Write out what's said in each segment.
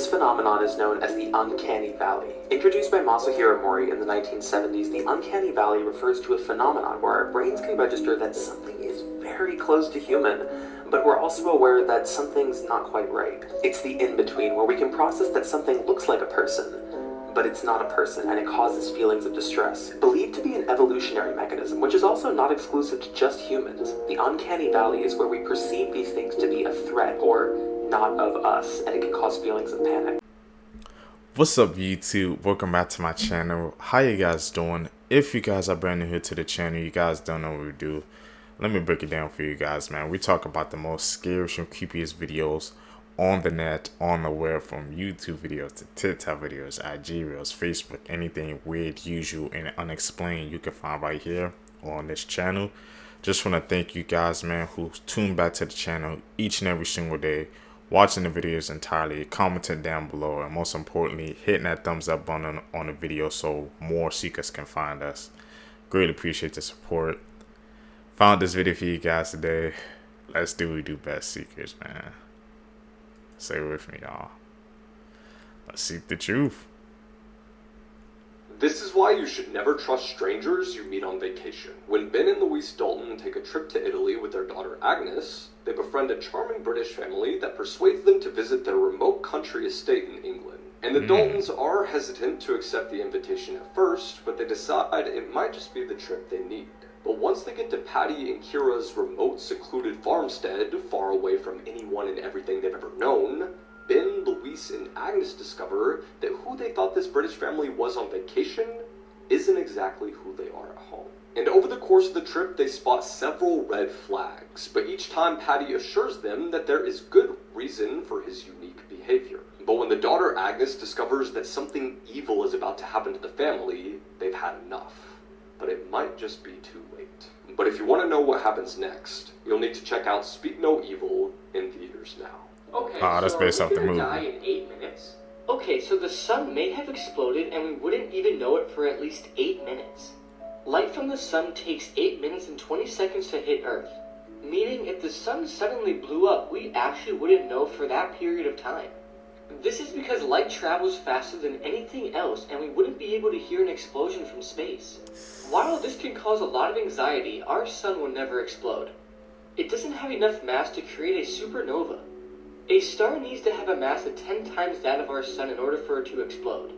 This phenomenon is known as the uncanny valley. Introduced by Masahiro Mori in the 1970s, the uncanny valley refers to a phenomenon where our brains can register that something is very close to human, but we're also aware that something's not quite right. It's the in-between, where we can process that something looks like a person, but it's not a person, and it causes feelings of distress. Believed to be an evolutionary mechanism, which is also not exclusive to just humans, the uncanny valley is where we perceive these things to be a threat or not of us, and it can cause feelings of panic. What's up, YouTube? Welcome back to my channel. How you guys doing? If you guys are brand new here to the channel, you guys don't know what we do. Let me break it down for you guys, man. We talk about the most scariest and creepiest videos on the net, on the web, from YouTube videos to TikTok videos, IG reels, Facebook, anything weird, usual, and unexplained you can find right here on this channel. Just want to thank you guys, man, who tune back to the channel each and every single day, watching the videos entirely, commenting down below, and most importantly, hitting that thumbs up button on the video so more seekers can find us. Greatly appreciate the support. Found this video for you guys today. Let's do what we do best, seekers, man. Stay with me, y'all. Let's seek the truth. This is why you should never trust strangers you meet on vacation. When Ben and Louise Dalton take a trip to Italy with their daughter Agnes, they befriend a charming British family that persuades them to visit their remote country estate in England. And the Daltons are hesitant to accept the invitation at first, but they decide it might just be the trip they need. But once they get to Patty and Kira's remote, secluded farmstead, far away from anyone and everything they've ever known, Ben, Louise, and Agnes discover that who they thought this British family was on vacation isn't exactly who they are at home. And over the course of the trip, they spot several red flags, but each time Patty assures them that there is good reason for his unique behavior. But when the daughter Agnes discovers that something evil is about to happen to the family, they've had enough. But it might just be too late. But if you want to know what happens next, you'll need to check out Speak No Evil in theaters now. Okay, that's based off the movie. Die in 8 minutes? Okay, so the sun may have exploded and we wouldn't even know it for at least 8 minutes. Light from the sun takes 8 minutes and 20 seconds to hit Earth. Meaning if the sun suddenly blew up, we actually wouldn't know for that period of time. This is because light travels faster than anything else and we wouldn't be able to hear an explosion from space. While this can cause a lot of anxiety, our sun will never explode. It doesn't have enough mass to create a supernova. A star needs to have a mass of 10 times that of our sun in order for it to explode.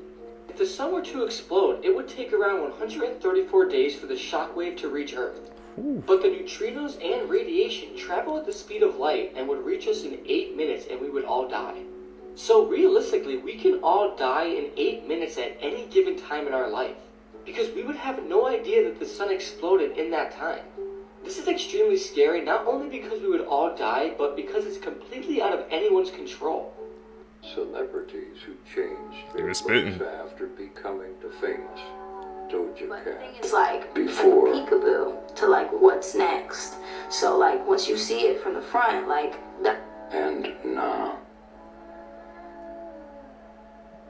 If the sun were to explode, it would take around 134 days for the shockwave to reach Earth. But the neutrinos and radiation travel at the speed of light and would reach us in 8 minutes and we would all die. So realistically, we can all die in 8 minutes at any given time in our life, because we would have no idea that the sun exploded in that time. This is extremely scary, not only because we would all die, but because it's completely out of anyone's control. Celebrities who changed They were their spitting. looks after becoming the famous Doja But the Cat. thing is, like, Before. from peekaboo to, like, what's next. So, like, once you see it from the front, like, that. And now.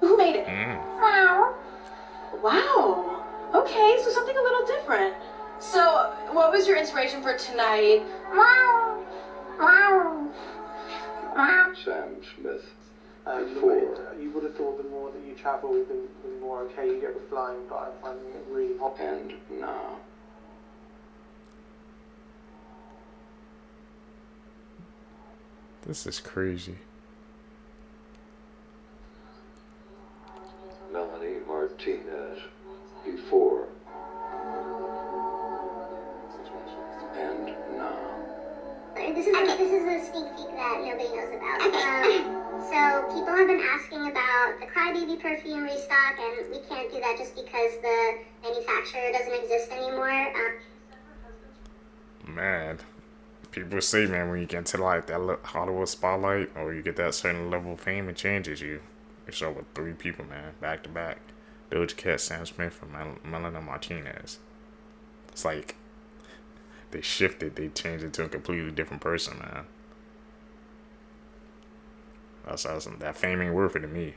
Who made it? Wow. Wow. Okay, so something a little different. So, what was your inspiration for tonight? Wow. Wow. Wow. Sam Smith. You would have thought the more that you travel, the more okay you get with flying, but I'm finding it really hot. And now. This is crazy. Melanie Martinez. Before. And now. This is a sneak peek that nobody knows about. So people have been asking about the Crybaby perfume restock, and we can't do that just because the manufacturer doesn't exist anymore. Man, people say, man, when you get to like that Hollywood spotlight or you get that certain level of fame, it changes you. You show with 3 people, man, back to back. Doja Cat, Sam Smith, and Melanie Martinez. It's like they shifted, they changed into a completely different person, man. That's awesome. That fame ain't worth it to me.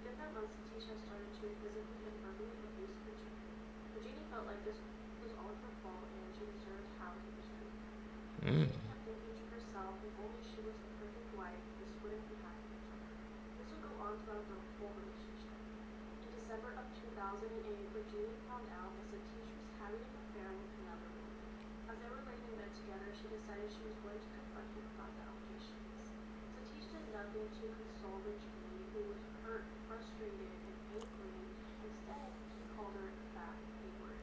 Within that month, Tisha started to Mm. herself, if only she was the perfect wife, this wouldn't be happening to her. This would go on throughout their whole relationship. In December of 2008, Virginia found out that Satish was having an affair with another woman. As they were laying in bed together, she decided she was going to confront him about the allegations. Satish did nothing to console Virginia, who was hurt, frustrated, and angry. Instead, he called her a fat B-word.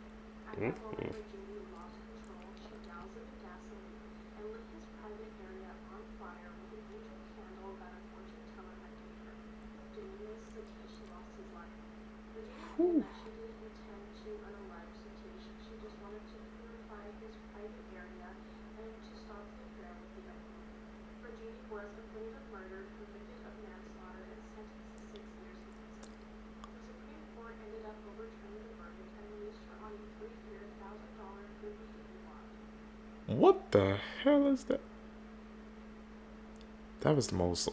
At that moment, Virginia lost control. She doused him in gasoline and lit his private area on fire with an angel candle that a fortune teller had given her. Doing this, Satish lost his life. Virginia said that she didn't intend to unalive Satish. She just wanted to purify his private area and to stop the affair with the other woman. Virginia was acquitted of murder, convicted of manslaughter, and sentenced to 6 years in prison. The Supreme Court ended up overturning the verdict and released her on a $300,000 good behavior bond. What the hell is that? That was the most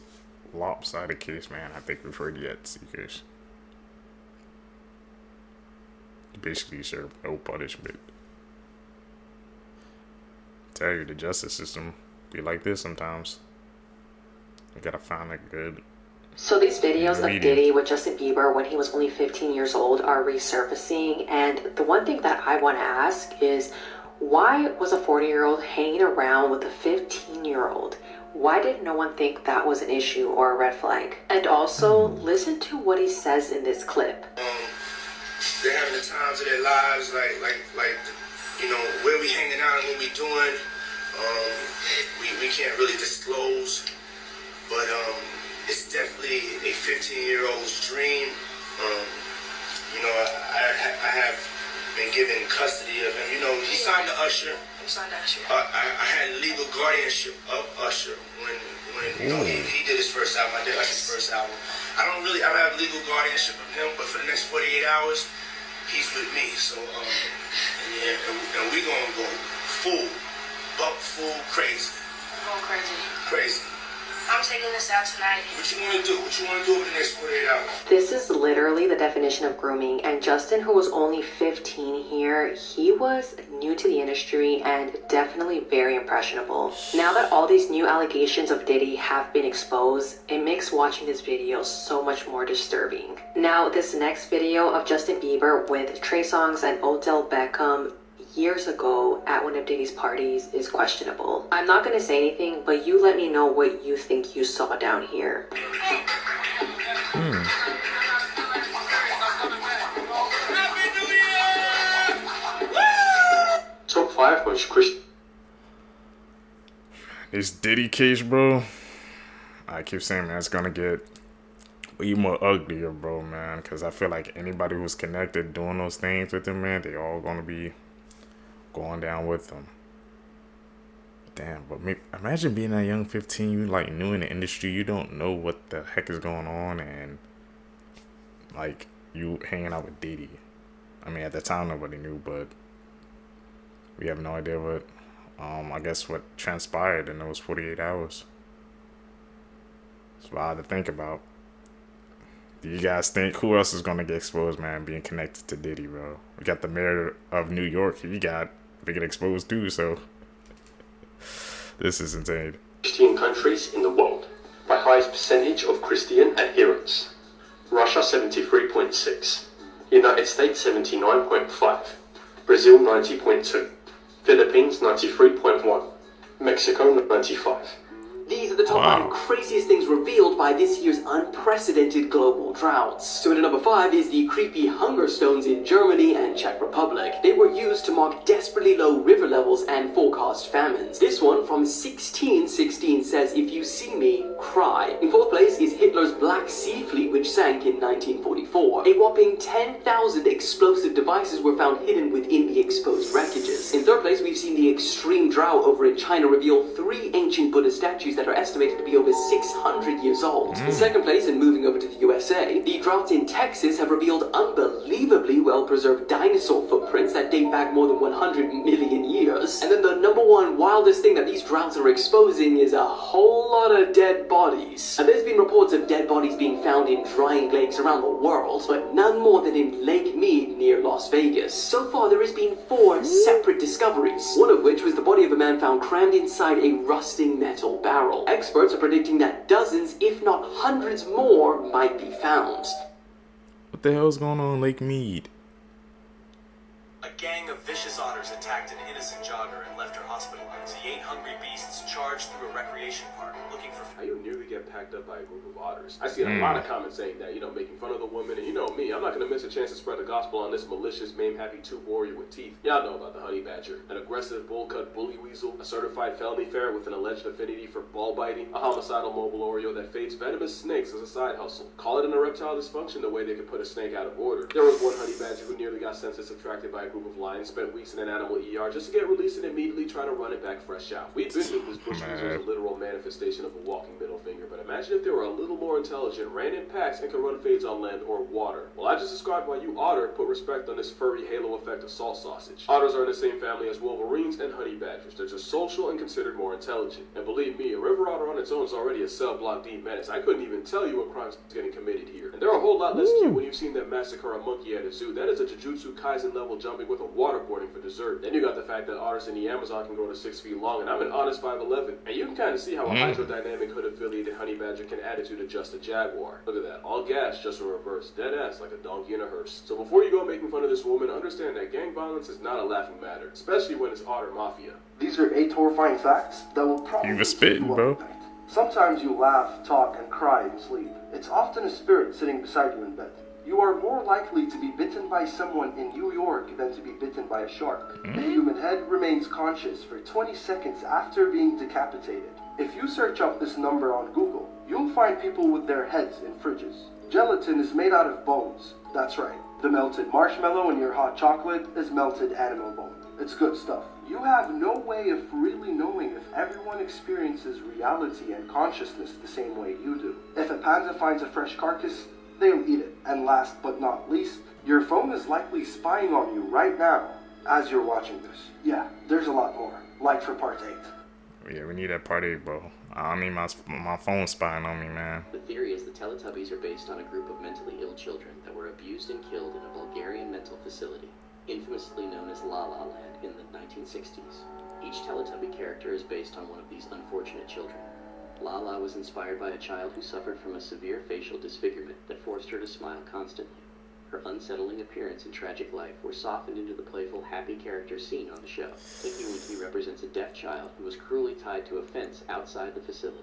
lopsided case, man, I think we've heard yet, Seekers. Basically served no punishment. Tell you, the justice system be like this sometimes. You gotta find a good... So these videos of Diddy with Justin Bieber when he was only 15 years old are resurfacing, and the one thing that I want to ask is, why was a 40-year-old hanging around with a 15-year-old? Why did no one think that was an issue or a red flag? And also, listen to what he says in this clip. They're having the times of their lives, like you know, where we hanging out and what we doing. We can't really disclose, but it's definitely a 15-year-old's dream. You know, I have been given custody of him. You know, he signed to Usher. I had legal guardianship of Usher when you know he did his first album. I did like his first album. I don't have legal guardianship of him, but for the next 48 hours, he's with me. So and we gonna go full crazy. Going crazy. Crazy. I'm taking this out tonight. What you wanna do? What you wanna do over the next 48 hours? This is literally the definition of grooming, and Justin, who was only 15 here, he was new to the industry and definitely very impressionable. Now that all these new allegations of Diddy have been exposed, it makes watching this video so much more disturbing. Now, this next video of Justin Bieber with Trey Songz and Odell Beckham years ago at one of Diddy's parties is questionable. I'm not gonna say anything, but you let me know what you think you saw down here. Top 5 most Christian. This Diddy case, bro. I keep saying, man, it's gonna get way more uglier, bro, man. Because I feel like anybody who's connected doing those things with him, man, they all gonna be going down with them. Damn, but imagine being that young 15, you like new in the industry, you don't know what the heck is going on, and like you hanging out with Diddy. I mean, at the time nobody knew, but we have no idea what I guess what transpired in those 48 hours. It's wild to think about. Do you guys think who else is gonna get exposed, man, being connected to Diddy, bro? We got the mayor of New York, he got to get exposed too, so this is insane. Christian countries in the world by highest percentage of Christian adherents. Russia 73.6, United States 79.5, Brazil 90.2, Philippines 93.1, Mexico 95. These are the top 5 craziest things revealed by this year's unprecedented global droughts. So at number 5 is the creepy hunger stones in Germany and Czech Republic. They were used to mark desperately low river levels and forecast famines. This one from 1616 says, "If you see me, cry." In 4th place is Hitler's Black Sea Fleet, which sank in 1944. A whopping 10,000 explosive devices were found hidden within the exposed wreckages. In 3rd place, we've seen the extreme drought over in China reveal 3 ancient Buddha statues that are estimated to be over 600 years old. In second place, and moving over to the USA, the droughts in Texas have revealed unbelievably well-preserved dinosaur footprints that date back more than 100 million years. And then the number one wildest thing that these droughts are exposing is a whole lot of dead bodies. And there's been reports of dead bodies being found in drying lakes around the world, but none more than in Lake Mead near Las Vegas. So far, there has been 4 separate discoveries, one of which was the body of a man found crammed inside a rusting metal barrel. Experts are predicting that dozens, if not hundreds more, might be found. What the hell's going on in Lake Mead? A gang of vicious otters attacked an innocent jogger and left her hospitalized. The 8 hungry beasts charged through a recreation park looking for... How you nearly get packed up by a group of otters? I see a lot of comments saying that, making fun of the woman, and you know me, I'm not gonna miss a chance to spread the gospel on this malicious, mame-happy tube warrior with teeth. Y'all know about the honey badger, an aggressive bull-cut bully weasel, a certified felony ferret with an alleged affinity for ball biting, a homicidal mobile Oreo that fades venomous snakes as a side hustle. Call it an erectile dysfunction the way they could put a snake out of order. There was one honey badger who nearly got census subtracted by a group of lions, spent weeks in an animal ER just to get released and immediately try to run it back fresh out. We've been through this bush weasel as a literal manifestation of a walking middle finger, but imagine if they were a little more intelligent, ran in packs, and could run fades on land or water. Well, I just described why you otter put respect on this furry halo effect of salt sausage. Otters are in the same family as wolverines and honey badgers. They're just social and considered more intelligent. And believe me, a river otter on its own is already a cell block D menace. I couldn't even tell you what crimes getting committed here. And they're a whole lot less cute when you've seen them massacre a monkey at a zoo. That is a Jujutsu Kaisen level jumping with a waterboarding for dessert. Then you got the fact that otters in the Amazon can grow to 6 feet long, and I'm an honest 5'11". And you can kind of see how a hydrodynamic hood-affiliated honey badger can attitude adjust a jaguar. Look at that, all gas, just in reverse, dead ass like a donkey in a hearse. So before you go making fun of this woman, understand that gang violence is not a laughing matter, especially when it's otter mafia. These are 8 horrifying facts that will probably You were spitting, bro. Sometimes you laugh, talk, and cry in sleep. It's often a spirit sitting beside you in bed. You are more likely to be bitten by someone in New York than to be bitten by a shark. The human head remains conscious for 20 seconds after being decapitated. If you search up this number on Google, you'll find people with their heads in fridges. Gelatin is made out of bones. That's right. The melted marshmallow in your hot chocolate is melted animal bone. It's good stuff. You have no way of really knowing if everyone experiences reality and consciousness the same way you do. If a panda finds a fresh carcass, they'll eat it. And last but not least, your phone is likely spying on you right now as you're watching this. Yeah, there's a lot more. Like for part 8. Yeah, we need that part 8, bro. I don't need my phone spying on me, man. The theory is the Teletubbies are based on a group of mentally ill children that were abused and killed in a Bulgarian mental facility, infamously known as La La Land in the 1960s. Each Teletubby character is based on one of these unfortunate children. Lala was inspired by a child who suffered from a severe facial disfigurement that forced her to smile constantly. Her unsettling appearance and tragic life were softened into the playful, happy character seen on the show. Tinky Winky represents a deaf child who was cruelly tied to a fence outside the facility,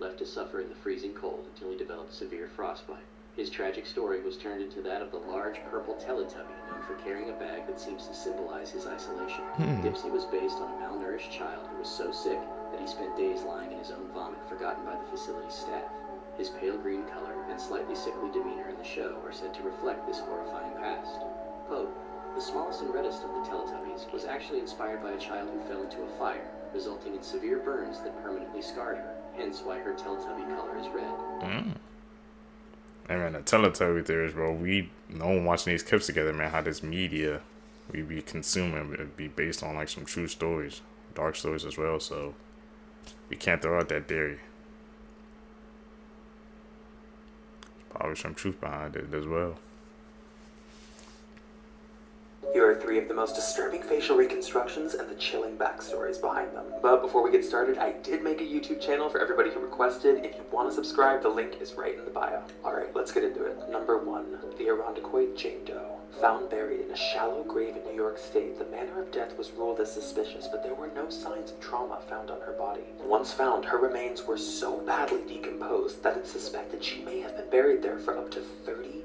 left to suffer in the freezing cold until he developed severe frostbite. His tragic story was turned into that of the large purple Teletubby, known for carrying a bag that seems to symbolize his isolation. Dipsy was based on a malnourished child who was so sick that he spent days lying in his own vomit, forgotten by the facility's staff. His pale green color and slightly sickly demeanor in the show are said to reflect this horrifying past. Pope, the smallest and reddest of the Teletubbies, was actually inspired by a child who fell into a fire, resulting in severe burns that permanently scarred her, hence why her Teletubby color is red. Hey man, the Teletubby theories, bro. We know watching these clips together, man, how this media we be consuming it be based on like some true stories, dark stories as well. So we can't throw out that theory. Probably some truth behind it as well. Here are 3 of the most disturbing facial reconstructions and the chilling backstories behind them. But before we get started, I did make a YouTube channel for everybody who requested. If you want to subscribe, the link is right in the bio. Alright, let's get into it. Number 1. The Irondequoit Jane Doe. Found buried in a shallow grave in New York State, the manner of death was ruled as suspicious, but there were no signs of trauma found on her body. Once found, her remains were so badly decomposed that it's suspected she may have been buried there for up to 30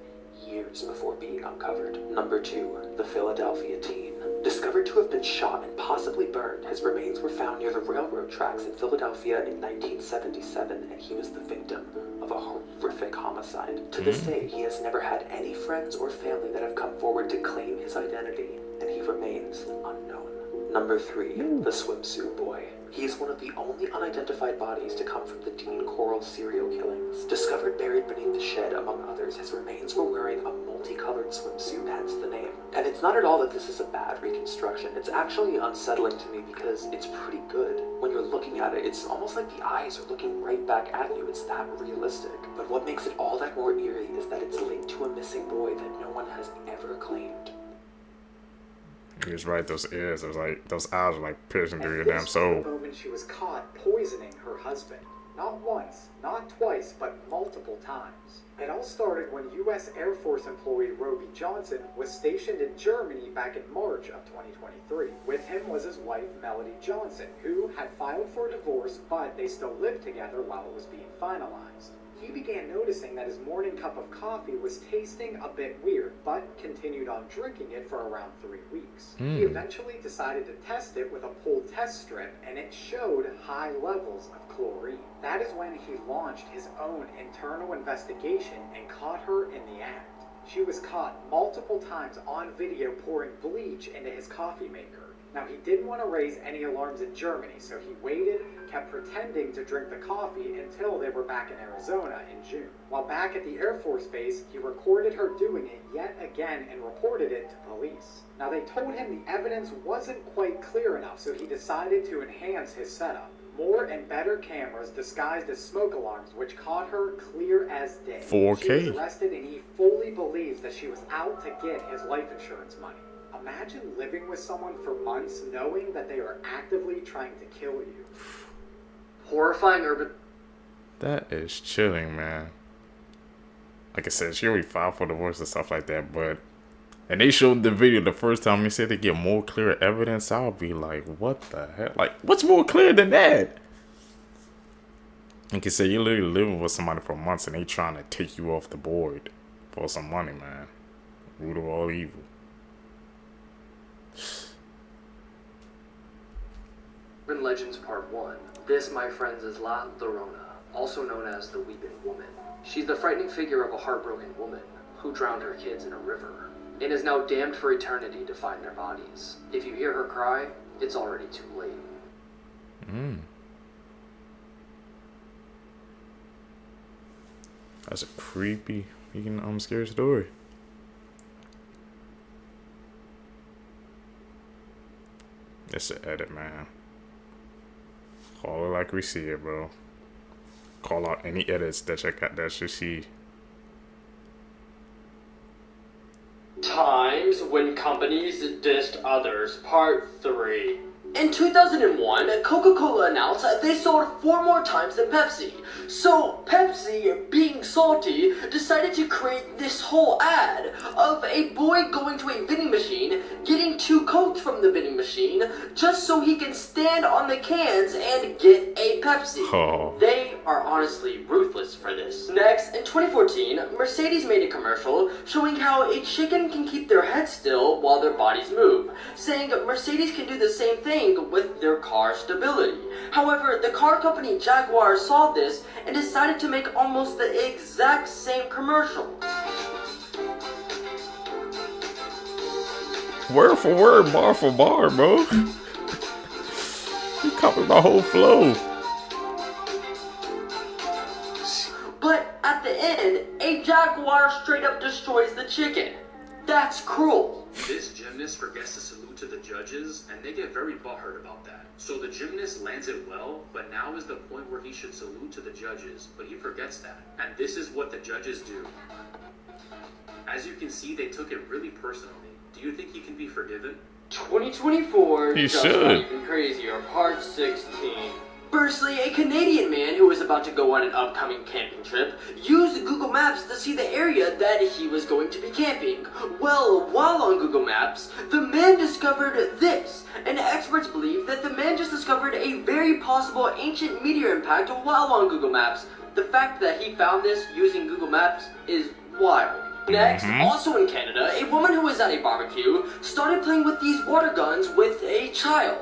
years before being uncovered. Number 2. The Philadelphia teen. Discovered to have been shot and possibly burned, his remains were found near the railroad tracks in Philadelphia in 1977, and he was the victim of a horrific homicide. To this day, he has never had any friends or family that have come forward to claim his identity, and he remains unknown. Number 3, the swimsuit boy. He is one of the only unidentified bodies to come from the Dean Coral serial killings. Discovered buried beneath the shed, among others, his remains were wearing a multicolored swimsuit, hence the name. And it's not at all that this is a bad reconstruction. It's actually unsettling to me because it's pretty good. When you're looking at it, it's almost like the eyes are looking right back at you. It's that realistic. But what makes it all that more eerie is that it's linked to a missing boy that no one has ever claimed. He was right, those ears, those eyes are like piercing through your damn soul. The moment she was caught poisoning her husband. Not once, not twice, but multiple times. It all started when U.S. Air Force employee Roby Johnson was stationed in Germany back in March of 2023. With him was his wife, Melody Johnson, who had filed for divorce, but they still lived together while it was being finalized. He began noticing that his morning cup of coffee was tasting a bit weird, but continued on drinking it for around 3 weeks. He eventually decided to test it with a pull test strip, and it showed high levels of chlorine. That is when he launched his own internal investigation and caught her in the act. She was caught multiple times on video pouring bleach into his coffee maker. Now, he didn't want to raise any alarms in Germany, so he waited, kept pretending to drink the coffee until they were back in Arizona in June. While back at the Air Force Base, he recorded her doing it yet again and reported it to police. Now, they told him the evidence wasn't quite clear enough, so he decided to enhance his setup. More and better cameras disguised as smoke alarms, which caught her clear as day. 4K. She was arrested, and he fully believes that she was out to get his life insurance money. Imagine living with someone for months knowing that they are actively trying to kill you. Horrifying urban... That is chilling, man. Like I said, she already filed for divorce and stuff like that, but... And they showed the video the first time, they said they get more clear evidence. I'll be like, what the heck? Like, what's more clear than that? Like I said, you're literally living with somebody for months and they trying to take you off the board for some money, man. Root of all evil. Urban Legends Part 1. This, my friends, is La Llorona, also known as the Weeping Woman. She's the frightening figure of a heartbroken woman who drowned her kids in a river and is now damned for eternity to find their bodies. If you hear her cry, it's already too late. That's a creepy, scary story. It's an edit, man. Call it like we see it, bro. Call out any edits that you see. Times when companies dissed others, Part 3. In 2001, Coca-Cola announced that they sold 4 more times than Pepsi. So Pepsi, being salty, decided to create this whole ad of a boy going to a vending machine, getting 2 Cokes from the vending machine, just so he can stand on the cans and get a Pepsi. Oh. They are honestly ruthless for this. Next, in 2014, Mercedes made a commercial showing how a chicken can keep their head still while their bodies move, saying Mercedes can do the same thing with their car stability. However, the car company Jaguar saw this and decided to make almost the exact same commercial. Word for word, bar for bar, bro. You copied my whole flow. But at the end, a Jaguar straight up destroys the chicken. That's cruel. This gymnast forgets to salute to the judges, and they get very butthurt about that. So the gymnast lands it well, but now is the point where he should salute to the judges, but he forgets that. And this is what the judges do. As you can see, they took it really personally. Do you think he can be forgiven? 2024, He just should. got even crazier, Part 16. Firstly, a Canadian man who was about to go on an upcoming camping trip used Google Maps to see the area that he was going to be camping. Well, while on Google Maps, the man discovered this, and experts believe that the man just discovered a very possible ancient meteor impact while on Google Maps. The fact that he found this using Google Maps is wild. Next, also in Canada, a woman who was at a barbecue started playing with these water guns with a child.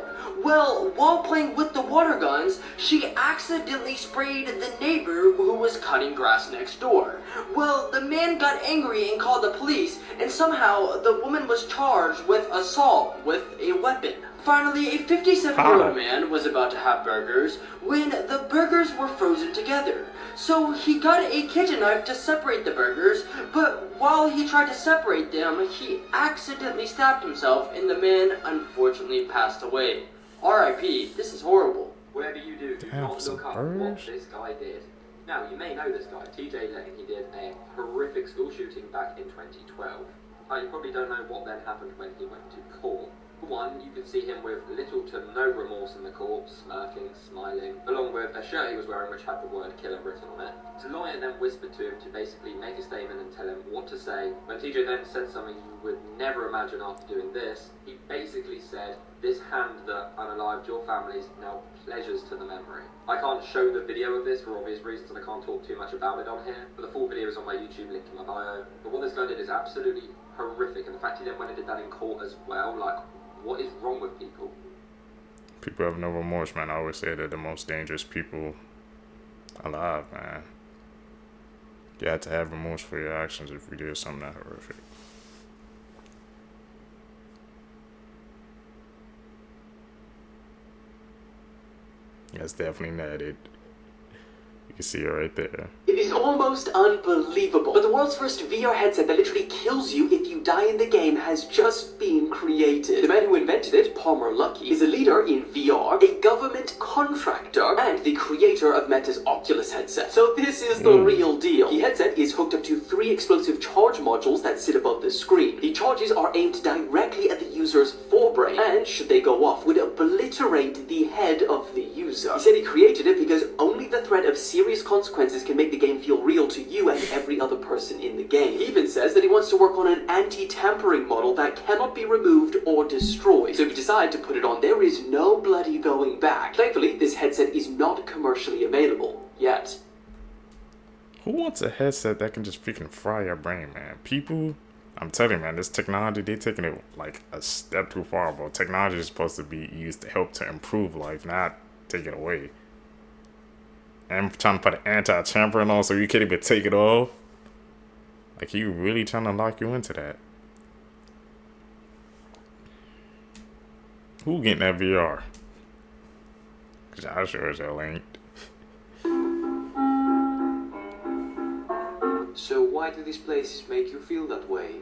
Well, while playing with the water guns, she accidentally sprayed the neighbor who was cutting grass next door. Well, the man got angry and called the police, and somehow the woman was charged with assault with a weapon. Finally, a 57-year-old man was about to have burgers when the burgers were frozen together. So he got a kitchen knife to separate the burgers, but while he tried to separate them, he accidentally stabbed himself and the man unfortunately passed away. R.I.P. This is horrible. Whatever you do, do not look up what this guy did. Now, you may know this guy, TJ Lane. He did a horrific school shooting back in 2012. You probably don't know what then happened when he went to court. For one, you could see him with little to no remorse in the court, smirking, smiling, along with a shirt he was wearing which had the word killer written on it. His lawyer then whispered to him to basically make a statement and tell him what to say. When TJ then said something you would never imagine after doing this, he basically said, "This hand that unalived your families now pleasures to the memory." I can't show the video of this for obvious reasons and I can't talk too much about it on here, but the full video is on my YouTube, link in my bio. But what this guy did is absolutely horrific, and the fact he then went and did that in court as well, like, what is wrong with people? People have no remorse, man. I always say they're the most dangerous people alive, man. You have to have remorse for your actions if you did something that horrific. That's definitely not it. You can see it right there. It is almost unbelievable, but the world's first VR headset that literally kills you if you die in the game has just been created. The man who invented it, Palmer Luckey, is a leader in VR, a government contractor, and the creator of Meta's Oculus headset. So this is the real deal. The headset is hooked up to 3 explosive charge modules that sit above the screen. The charges are aimed directly at the user's forebrain, and should they go off, would obliterate the head of the user. He said he created it because only the threat of serious consequences can make the game feel real to you and every other person in the game. He even says that he wants to work on an anti-tampering model that cannot be removed or destroyed. So if you decide to put it on, there is no bloody going back. Thankfully, this headset is not commercially available yet. Who wants a headset that can just freaking fry your brain, man? People, I'm telling you, man, this technology, they're taking it like a step too far, bro. Technology is supposed to be used to help to improve life, not take it away. I'm trying to put an anti-tampering on so you can't even take it off. Like, you really trying to lock you into that? Who getting that VR? Cause I sure as hell ain't. So why do these places make you feel that way?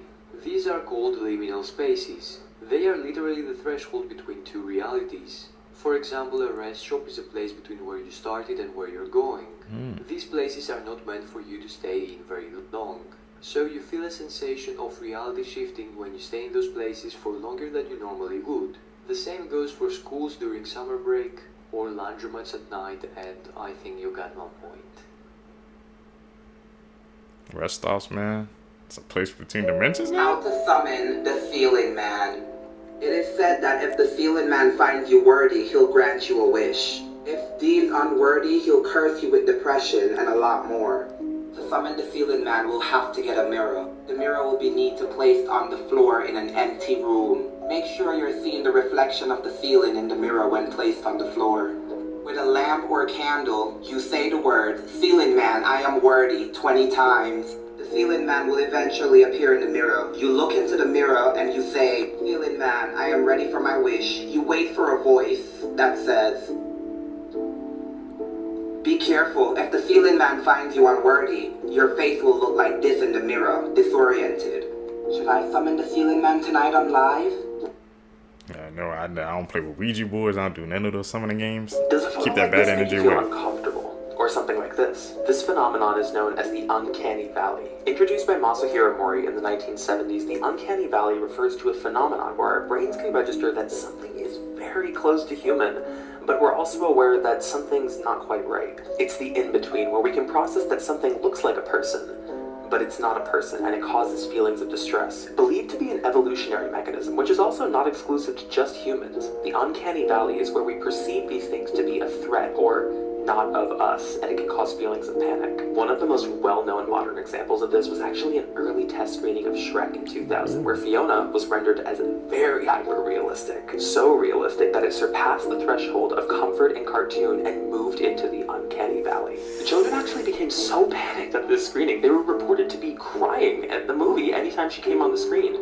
These are called liminal spaces. They are literally the threshold between 2 realities. For example, a rest shop is a place between where you started and where you're going. These places are not meant for you to stay in very long. So you feel a sensation of reality shifting when you stay in those places for longer than you normally would. The same goes for schools during summer break or laundromats at night, and I think you got my point. Rest stops, man. It's a place between dimensions now? How to summon the Feeling Man. It is said that if the Feeling Man finds you worthy, he'll grant you a wish. If deemed unworthy, he'll curse you with depression and a lot more. To summon the Feeling Man, we'll have to get a mirror. The mirror will be neat to place on the floor in an empty room. Make sure you're seeing the reflection of the feeling in the mirror when placed on the floor. With a lamp or candle, you say the word, "Feeling Man, I am worthy," 20 times. The Feeling Man will eventually appear in the mirror. You look into the mirror and you say, "Feeling Man, I am ready for my wish." You wait for a voice that says, "Be careful, if the Feeling Man finds you unworthy, your face will look like this in the mirror, disoriented." Should I summon the Feeling Man tonight on live? Yeah, no, I don't play with Ouija boards. I don't do none of those summoning games. Does a Keep phone that like bad this energy make you feel away. uncomfortable? Or something like this. This phenomenon is known as the Uncanny Valley. Introduced by Masahiro Mori in the 1970s, the Uncanny Valley refers to a phenomenon where our brains can register that something is very close to human, but we're also aware that something's not quite right. It's the in-between, where we can process that something looks like a person, but it's not a person, and it causes feelings of distress. Believed to be an evolutionary mechanism, which is also not exclusive to just humans, the Uncanny Valley is where we perceive these things to be a threat or not of us, and it can cause feelings of panic. One of the most well-known modern examples of this was actually an early test screening of Shrek in 2000, where Fiona was rendered as very hyper-realistic. So realistic that it surpassed the threshold of comfort and cartoon and moved into the uncanny valley. The children actually became so panicked at this screening, they were reported to be crying at the movie anytime she came on the screen.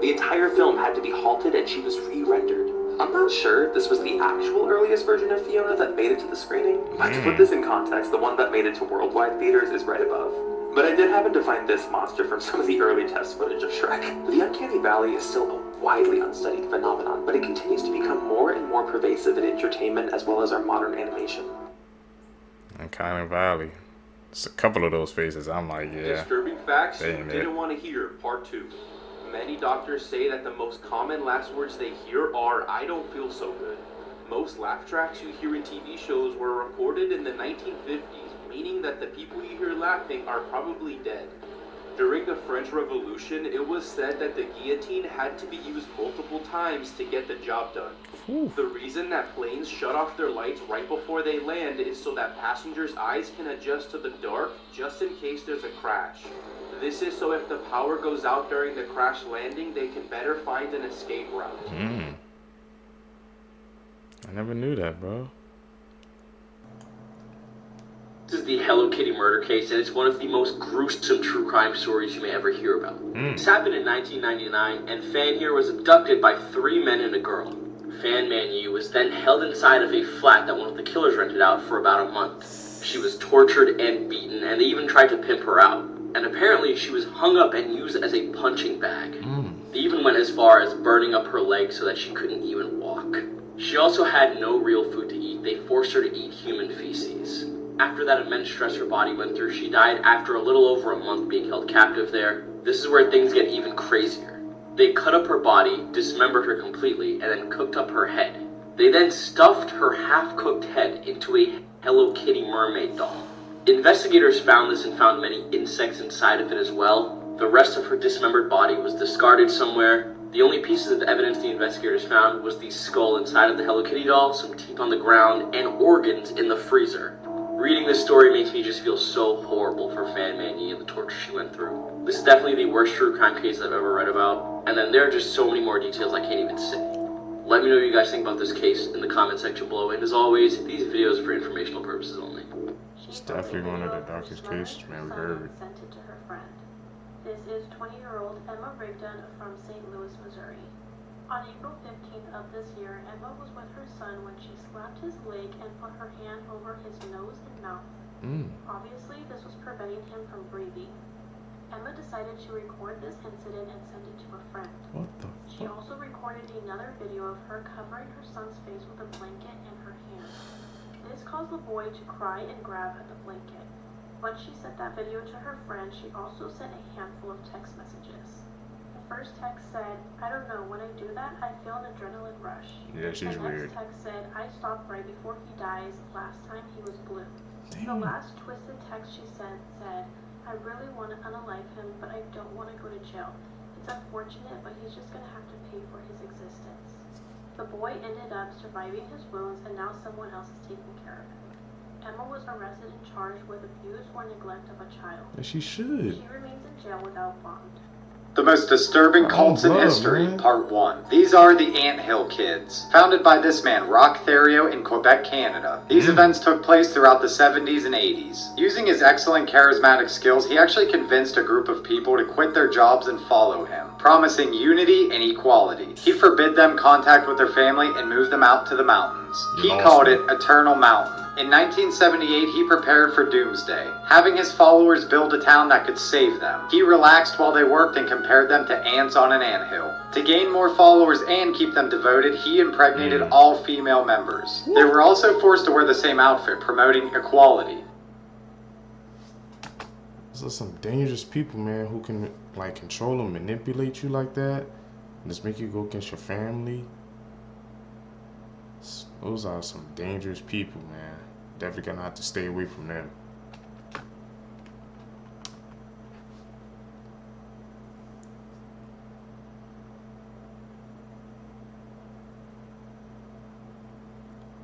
The entire film had to be halted and she was re-rendered. I'm not sure if this was the actual earliest version of Fiona that made it to the screening, but to put this in context, the one that made it to worldwide theaters is right above. But I did happen to find this monster from some of the early test footage of Shrek. The uncanny valley is still a widely unstudied phenomenon, but it continues to become more and more pervasive in entertainment as well as our modern animation. Uncanny Valley. Just a couple of those faces, I'm like, yeah. Disturbing facts you Damn it. didn't want to hear, part 2. Many doctors say that the most common last words they hear are, "I don't feel so good." Most laugh tracks you hear in TV shows were recorded in the 1950s, meaning that the people you hear laughing are probably dead. During the French Revolution, it was said that the guillotine had to be used multiple times to get the job done. The reason that planes shut off their lights right before they land is so that passengers' eyes can adjust to the dark just in case there's a crash. This is so if the power goes out during the crash landing, they can better find an escape route. I never knew that, bro. This is the Hello Kitty murder case, and it's one of the most gruesome true crime stories you may ever hear about. This happened in 1999, and Fan here was abducted by 3 men and a girl. Fan Manyu was then held inside of a flat that one of the killers rented out for about a month. She was tortured and beaten, and they even tried to pimp her out. And apparently she was hung up and used as a punching bag. They even went as far as burning up her legs so that she couldn't even walk. She also had no real food to eat. They forced her to eat human feces. After that immense stress her body went through, she died after a little over a month being held captive there. This is where things get even crazier. They cut up her body, dismembered her completely, and then cooked up her head. They then stuffed her half-cooked head into a Hello Kitty mermaid doll. Investigators found this and found many insects inside of it as well. The rest of her dismembered body was discarded somewhere. The only pieces of evidence the investigators found was the skull inside of the Hello Kitty doll, some teeth on the ground, and organs in the freezer. Reading this story makes me just feel so horrible for Fan Manyu and the torture she went through. This is definitely the worst true crime case I've ever read about, and then there are just so many more details I can't even say. Let me know what you guys think about this case in the comment section below, and as always, these videos are for informational purposes only. It's definitely one of the darkest cases, man, we heard. Sent it to her friend. This is 20-year-old Emma Rigdon from St. Louis, Missouri. On April 15th of this year, Emma was with her son when she slapped his leg and put her hand over his nose and mouth. Obviously, this was preventing him from breathing. Emma decided to record this incident and send it to a friend. What the She also recorded another video of her covering her son's face with a blanket in her hand. This caused the boy to cry and grab at the blanket. Once she sent that video to her friend, she also sent a handful of text messages. The first text said, "I don't know, when I do that, I feel an adrenaline rush." Yeah, she's the weird. next text said, "I stopped right before he dies. Last time he was blue." The last twisted text she sent said, "I really want to unalive him, but I don't want to go to jail. It's unfortunate, but he's just going to have to pay for his existence." The boy ended up surviving his wounds, and now someone else is taking care of him. Emma was arrested and charged with abuse or neglect of a child. Yeah, she should. She remains in jail without bond. The most disturbing cults in history, Part 1. These are the Anthill Kids, founded by this man, Roch Theriault, in Quebec, Canada. These events took place throughout the 70s and 80s. Using his excellent charismatic skills, he actually convinced a group of people to quit their jobs and follow him, promising unity and equality. He forbid them contact with their family and moved them out to the mountains. He called it Eternal Mountain. In 1978, he prepared for doomsday, having his followers build a town that could save them. He relaxed while they worked and compared them to ants on an anthill. To gain more followers and keep them devoted, he impregnated all female members. They were also forced to wear the same outfit, promoting equality. Those are some dangerous people, man, who can like control and manipulate you like that, and just make you go against your family. Those are some dangerous people, man. Definitely gonna have to stay away from them.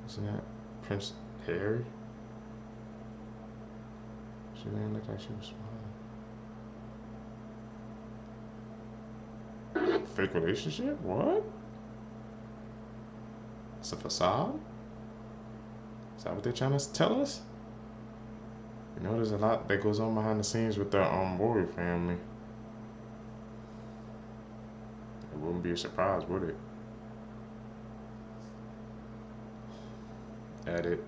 Isn't that Prince Harry? She didn't look like she was smiling. Fake relationship? What? It's a facade? Is that what they're trying to tell us? You know, there's a lot that goes on behind the scenes with the Warrior family. It wouldn't be a surprise, would it? Edit.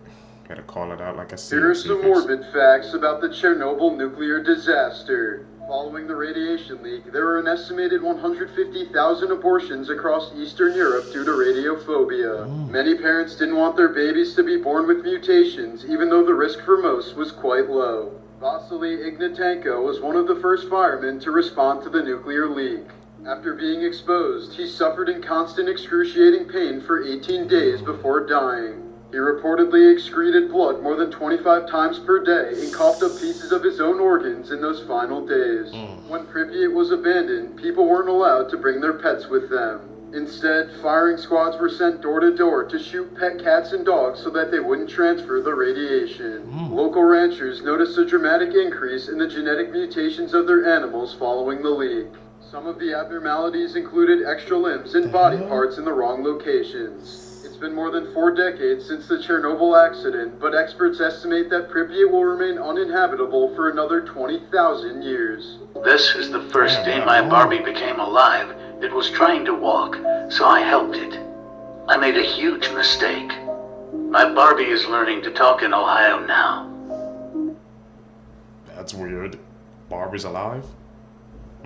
Gotta call it out like I said. Here are some morbid facts about the Chernobyl nuclear disaster. Following the radiation leak, there were an estimated 150,000 abortions across Eastern Europe due to radiophobia. Many parents didn't want their babies to be born with mutations, even though the risk for most was quite low. Vasily Ignatenko was one of the first firemen to respond to the nuclear leak. After being exposed, he suffered in constant excruciating pain for 18 days before dying. He reportedly excreted blood more than 25 times per day and coughed up pieces of his own organs in those final days. When Pripyat was abandoned, people weren't allowed to bring their pets with them. Instead, firing squads were sent door to door to shoot pet cats and dogs so that they wouldn't transfer the radiation. Local ranchers noticed a dramatic increase in the genetic mutations of their animals following the leak. Some of the abnormalities included extra limbs and body parts in the wrong locations. It's been more than 4 decades since the Chernobyl accident, but experts estimate that Pripyat will remain uninhabitable for another 20,000 years. This is the first day my Barbie became alive. It was trying to walk, so I helped it. I made a huge mistake. My Barbie is learning to talk in Ohio now. That's weird. Barbie's alive?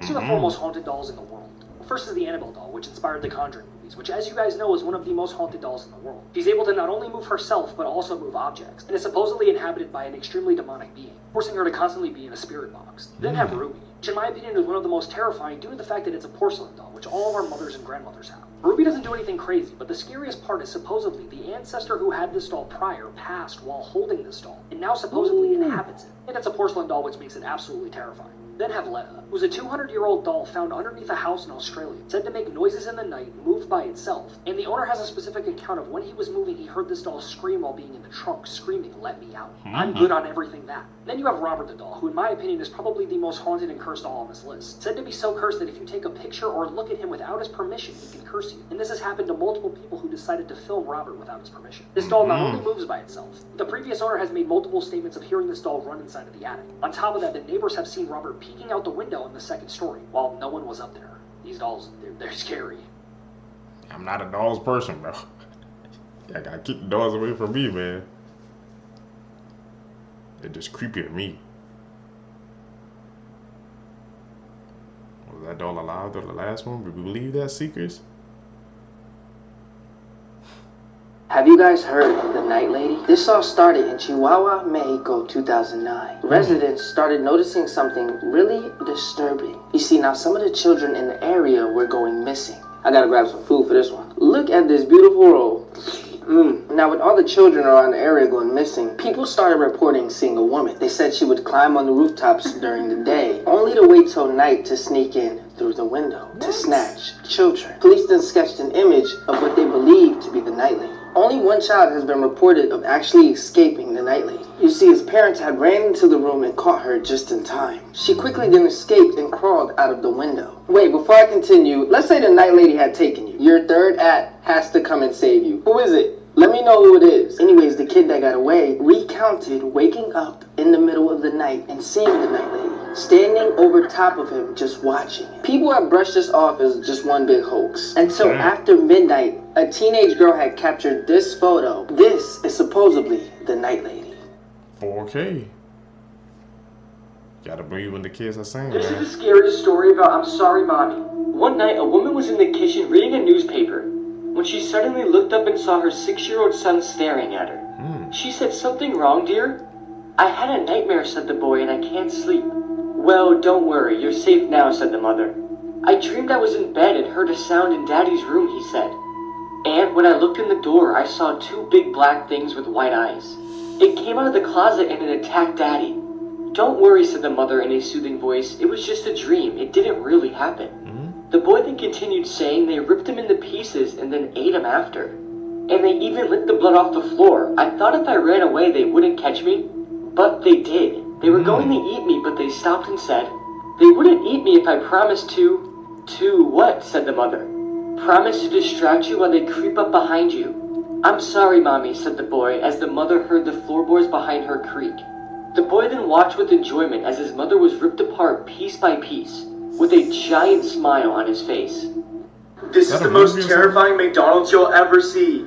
Two of the foremost haunted dolls in the world. First is the Annabelle doll, which inspired the Conjuring movies, which, as you guys know, is one of the most haunted dolls in the world. She's able to not only move herself, but also move objects, and is supposedly inhabited by an extremely demonic being, forcing her to constantly be in a spirit box. Then have Ruby, which in my opinion is one of the most terrifying due to the fact that it's a porcelain doll, which all of our mothers and grandmothers have. Ruby doesn't do anything crazy, but the scariest part is supposedly the ancestor who had this doll prior passed while holding this doll, and now supposedly inhabits it. And it's a porcelain doll, which makes it absolutely terrifying. Then have Letta, who's a 200-year-old doll found underneath a house in Australia, said to make noises in the night, moved by itself. And the owner has a specific account of when he was moving, he heard this doll scream while being in the trunk, screaming, "Let me out." I'm good on everything that. Then you have Robert the doll, who in my opinion is probably the most haunted and cursed doll on this list. Said to be so cursed that if you take a picture or look at him without his permission, he can curse you. And this has happened to multiple people who decided to film Robert without his permission. This doll not only moves by itself, the previous owner has made multiple statements of hearing this doll run inside of the attic. On top of that, the neighbors have seen Robert peeking out the window in the second story, while no one was up there. These dolls, they're scary. I'm not a dolls person, bro. I gotta keep the dolls away from me, man. They're just creepy to me. Was that doll alive though, the last one? Did we believe that, Seekers? Have you guys heard of the Night Lady? This all started in Chihuahua, Mexico, 2009. Residents started noticing something really disturbing. You see, now some of the children in the area were going missing. I gotta grab some food for this one. Look at this beautiful roll. Now, with all the children around the area going missing, people started reporting seeing a woman. They said she would climb on the rooftops during the day, only to wait till night to sneak in through the window to snatch children. Police then sketched an image of what they believed to be the Night Lady. Only one child has been reported of actually escaping the Night Lady. You see, his parents had ran into the room and caught her just in time. She quickly then escaped and crawled out of the window. Wait, before I continue, let's say the Night Lady had taken you. Your third act has to come and save you. Who is it? Let me know who it is. Anyways, the kid that got away recounted waking up in the middle of the night and seeing the Night Lady standing over top of him, just watching him. People have brushed this off as just one big hoax. Until after midnight, a teenage girl had captured this photo. This is supposedly the Night Lady. 4K. Gotta believe when the kids are saying This that. is the scariest story about I'm Sorry Mommy. One night, a woman was in the kitchen reading a newspaper when she suddenly looked up and saw her 6-year-old son staring at her. She said, "Something wrong, dear?" "I had a nightmare," said the boy, "and I can't sleep." "Well, don't worry, you're safe now," said the mother. "I dreamed I was in bed and heard a sound in Daddy's room," he said. "And when I looked in the door, I saw 2 big black things with white eyes. It came out of the closet and it attacked Daddy." "Don't worry," said the mother in a soothing voice. "It was just a dream. It didn't really happen." The boy then continued saying they ripped him into pieces and then ate him after. And they even licked the blood off the floor. "I thought if I ran away they wouldn't catch me, but they did." They were going to eat me, but they stopped and said, they wouldn't eat me if I promised to... To what? Said the mother. Promise to distract you while they creep up behind you. I'm sorry, Mommy, said the boy, as the mother heard the floorboards behind her creak. The boy then watched with enjoyment as his mother was ripped apart piece by piece, with a giant smile on his face. This is the most terrifying McDonald's you'll ever see.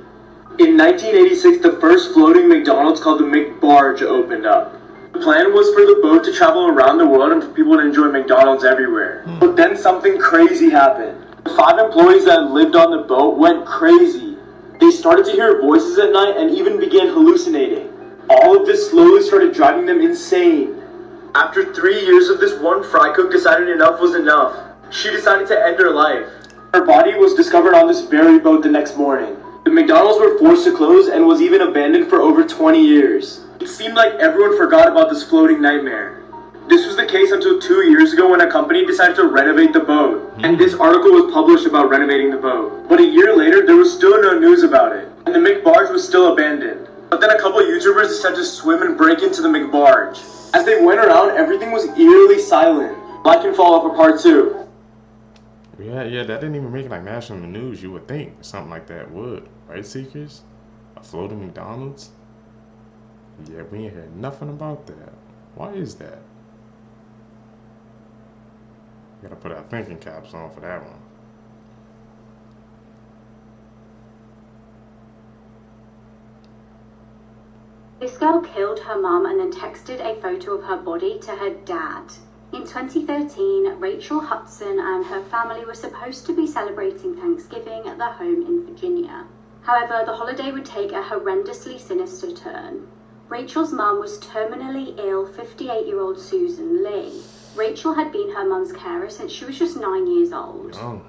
In 1986, the first floating McDonald's called the McBarge opened up. The plan was for the boat to travel around the world and for people to enjoy McDonald's everywhere. But then something crazy happened. The 5 employees that lived on the boat went crazy. They started to hear voices at night and even began hallucinating. All of this slowly started driving them insane. After 3 years of this, one fry cook decided enough was enough. She decided to end her life. Her body was discovered on this very boat the next morning. The McDonald's were forced to close and was even abandoned for over 20 years. It seemed like everyone forgot about this floating nightmare. This was the case until 2 years ago when a company decided to renovate the boat. And this article was published about renovating the boat. But a year later, there was still no news about it. And the McBarge was still abandoned. But then a couple YouTubers decided to swim and break into the McBarge. As they went around, everything was eerily silent. Black can fall off apart too. Yeah, that didn't even make it like national news. You would think something like that would, right, Seekers? A floating McDonald's? Yeah, we ain't heard nothing about that. Why is that? Gotta put our thinking caps on for that one. This girl killed her mum and then texted a photo of her body to her dad. In 2013, Rachel Hudson and her family were supposed to be celebrating Thanksgiving at their home in Virginia. However, the holiday would take a horrendously sinister turn. Rachel's mum was terminally ill 58-year-old Susan Lee. Rachel had been her mum's carer since she was just 9 years old. Oh.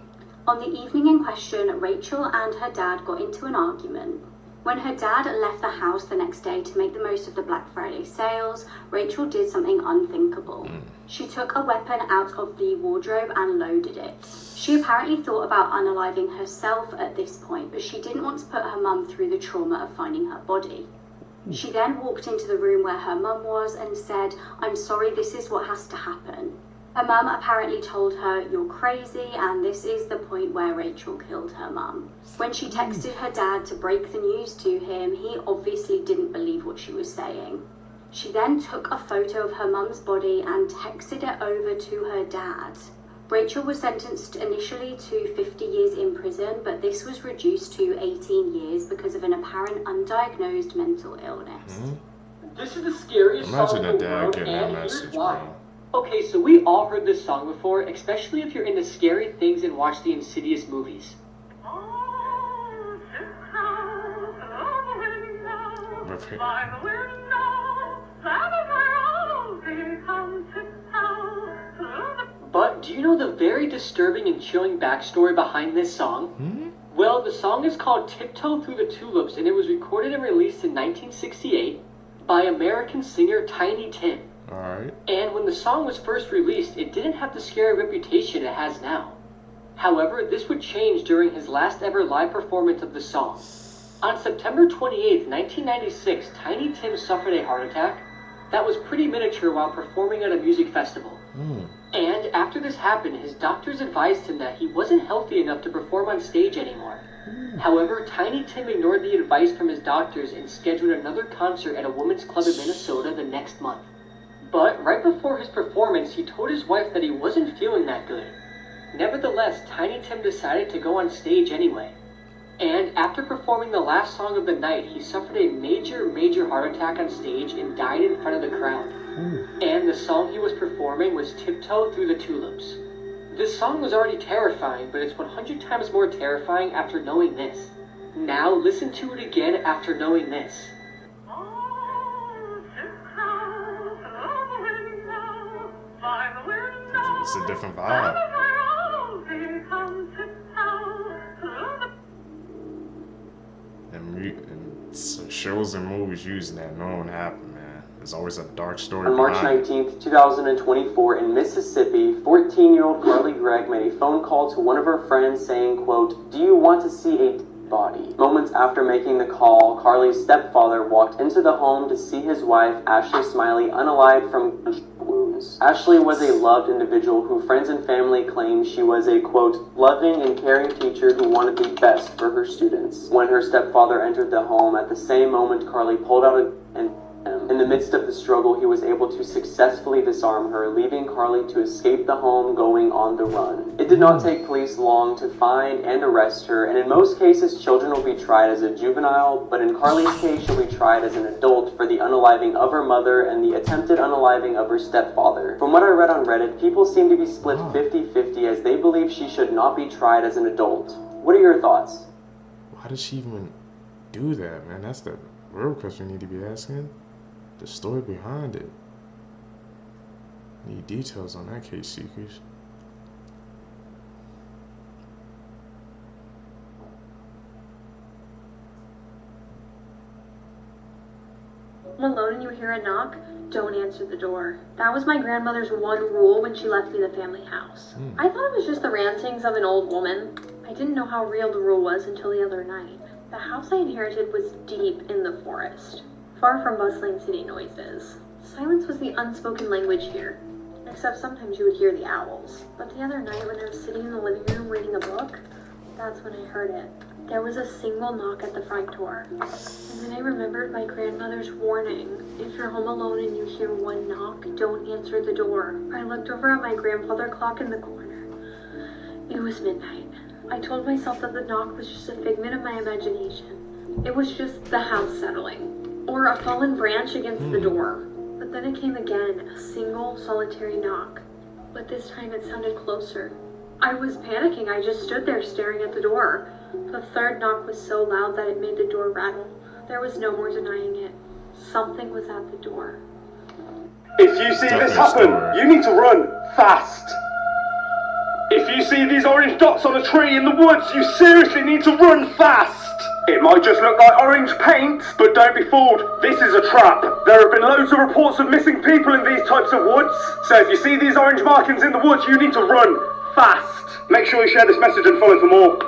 On the evening in question, Rachel and her dad got into an argument. When her dad left the house the next day to make the most of the Black Friday sales, Rachel did something unthinkable. She took a weapon out of the wardrobe and loaded it. She apparently thought about unaliving herself at this point, but she didn't want to put her mum through the trauma of finding her body. She then walked into the room where her mum was and said, "I'm sorry, this is what has to happen." Her mum apparently told her, "You're crazy," and this is the point where Rachel killed her mum. When she texted her dad to break the news to him, he obviously didn't believe what she was saying. She then took a photo of her mum's body and texted it over to her dad. Rachel was sentenced initially to 50 years in prison, but this was reduced to 18 years because of an apparent undiagnosed mental illness. This is the scariest song Imagine in a the dad world, getting that and here's message, why. bro. Okay, so we all heard this song before, especially if you're into scary things and watch the Insidious movies. But do you know the very disturbing and chilling backstory behind this song? Well, the song is called Tiptoe Through the Tulips, and it was recorded and released in 1968 by American singer Tiny Tim. Alright. And when the song was first released, it didn't have the scary reputation it has now. However, this would change during his last ever live performance of the song. On September 28, 1996, Tiny Tim suffered a heart attack that was pretty miniature while performing at a music festival. And after this happened, his doctors advised him that he wasn't healthy enough to perform on stage anymore. However, Tiny Tim ignored the advice from his doctors and scheduled another concert at a women's club in Minnesota the next month. But right before his performance, he told his wife that he wasn't feeling that good. Nevertheless, Tiny Tim decided to go on stage anyway. And after performing the last song of the night, he suffered a major heart attack on stage and died in front of the crowd. And the song he was performing was Tiptoe Through the Tulips. This song was already terrifying, but it's 100 times more terrifying after knowing this. Now listen to it again after knowing this. It's a different vibe. And shows and movies using that, no one happened, man. There's always a dark story On March behind it. 19th, 2024, in Mississippi, 14-year-old Carly Gregg made a phone call to one of her friends saying, quote, "Do you want to see a body. Moments after making the call, Carly's stepfather walked into the home to see his wife, Ashley Smiley, unalived from gunshot wounds. Ashley was a loved individual who friends and family claimed she was a, quote, loving and caring teacher who wanted the best for her students. When her stepfather entered the home, at the same moment, Carly pulled out a gun and in the midst of the struggle, he was able to successfully disarm her, leaving Carly to escape the home, going on the run. It did not take police long to find and arrest her, and in most cases, children will be tried as a juvenile, but in Carly's case, she'll be tried as an adult for the unaliving of her mother and the attempted unaliving of her stepfather. From what I read on Reddit, people seem to be split 50-50 as they believe she should not be tried as an adult. What are your thoughts? Why did she even do that, man? That's the real question we need to be asking. The story behind it. Need details on that, case seekers. When alone and you hear a knock, don't answer the door. That was my grandmother's one rule when she left me the family house. I thought it was just the rantings of an old woman. I didn't know how real the rule was until the other night. The house I inherited was deep in the forest, far from bustling city noises. Silence was the unspoken language here, except sometimes you would hear the owls. But the other night when I was sitting in the living room reading a book, that's when I heard it. There was a single knock at the front door, and then I remembered my grandmother's warning. If you're home alone and you hear one knock, don't answer the door. I looked over at my grandfather clock in the corner. It was midnight. I told myself that the knock was just a figment of my imagination. It was just the house settling, or a fallen branch against the door. But then it came again, a single, solitary knock. But this time it sounded closer. I was panicking. I just stood there staring at the door. The third knock was so loud that it made the door rattle. There was no more denying it. Something was at the door. If you see this happen, you need to run fast. If you see these orange dots on a tree in the woods, you seriously need to run fast. It might just look like orange paint, but don't be fooled. This is a trap. There have been loads of reports of missing people in these types of woods. So if you see these orange markings in the woods, you need to run fast. Make sure you share this message and follow for more.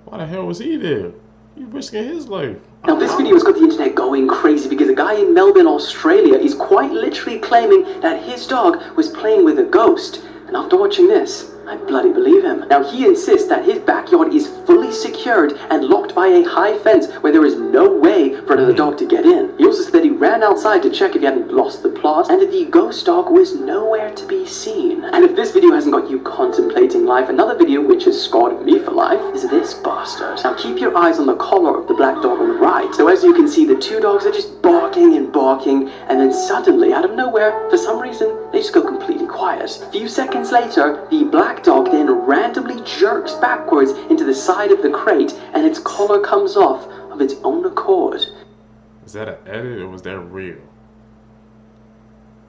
Why the hell was he there? He risking his life. Now this video has got the internet going crazy because a guy in Melbourne, Australia is quite literally claiming that his dog was playing with a ghost. And after watching this, I bloody believe him. Now he insists that his backyard is fully secured and locked by a high fence where there is no way for another dog to get in. He also said that he ran outside to check if he hadn't lost the plot and that the ghost dog was nowhere to be seen. And if this video hasn't got you contemplating life, another video which has scarred me for life is this bastard. Now keep your eyes on the collar of the black dog on the right. So as you can see, the two dogs are just barking and barking, and then suddenly, out of nowhere, for some reason, they just go completely quiet. A few seconds later, the black dog then randomly jerks backwards into the side of the crate, and its collar comes off of its own accord. Is that an edit or was that real?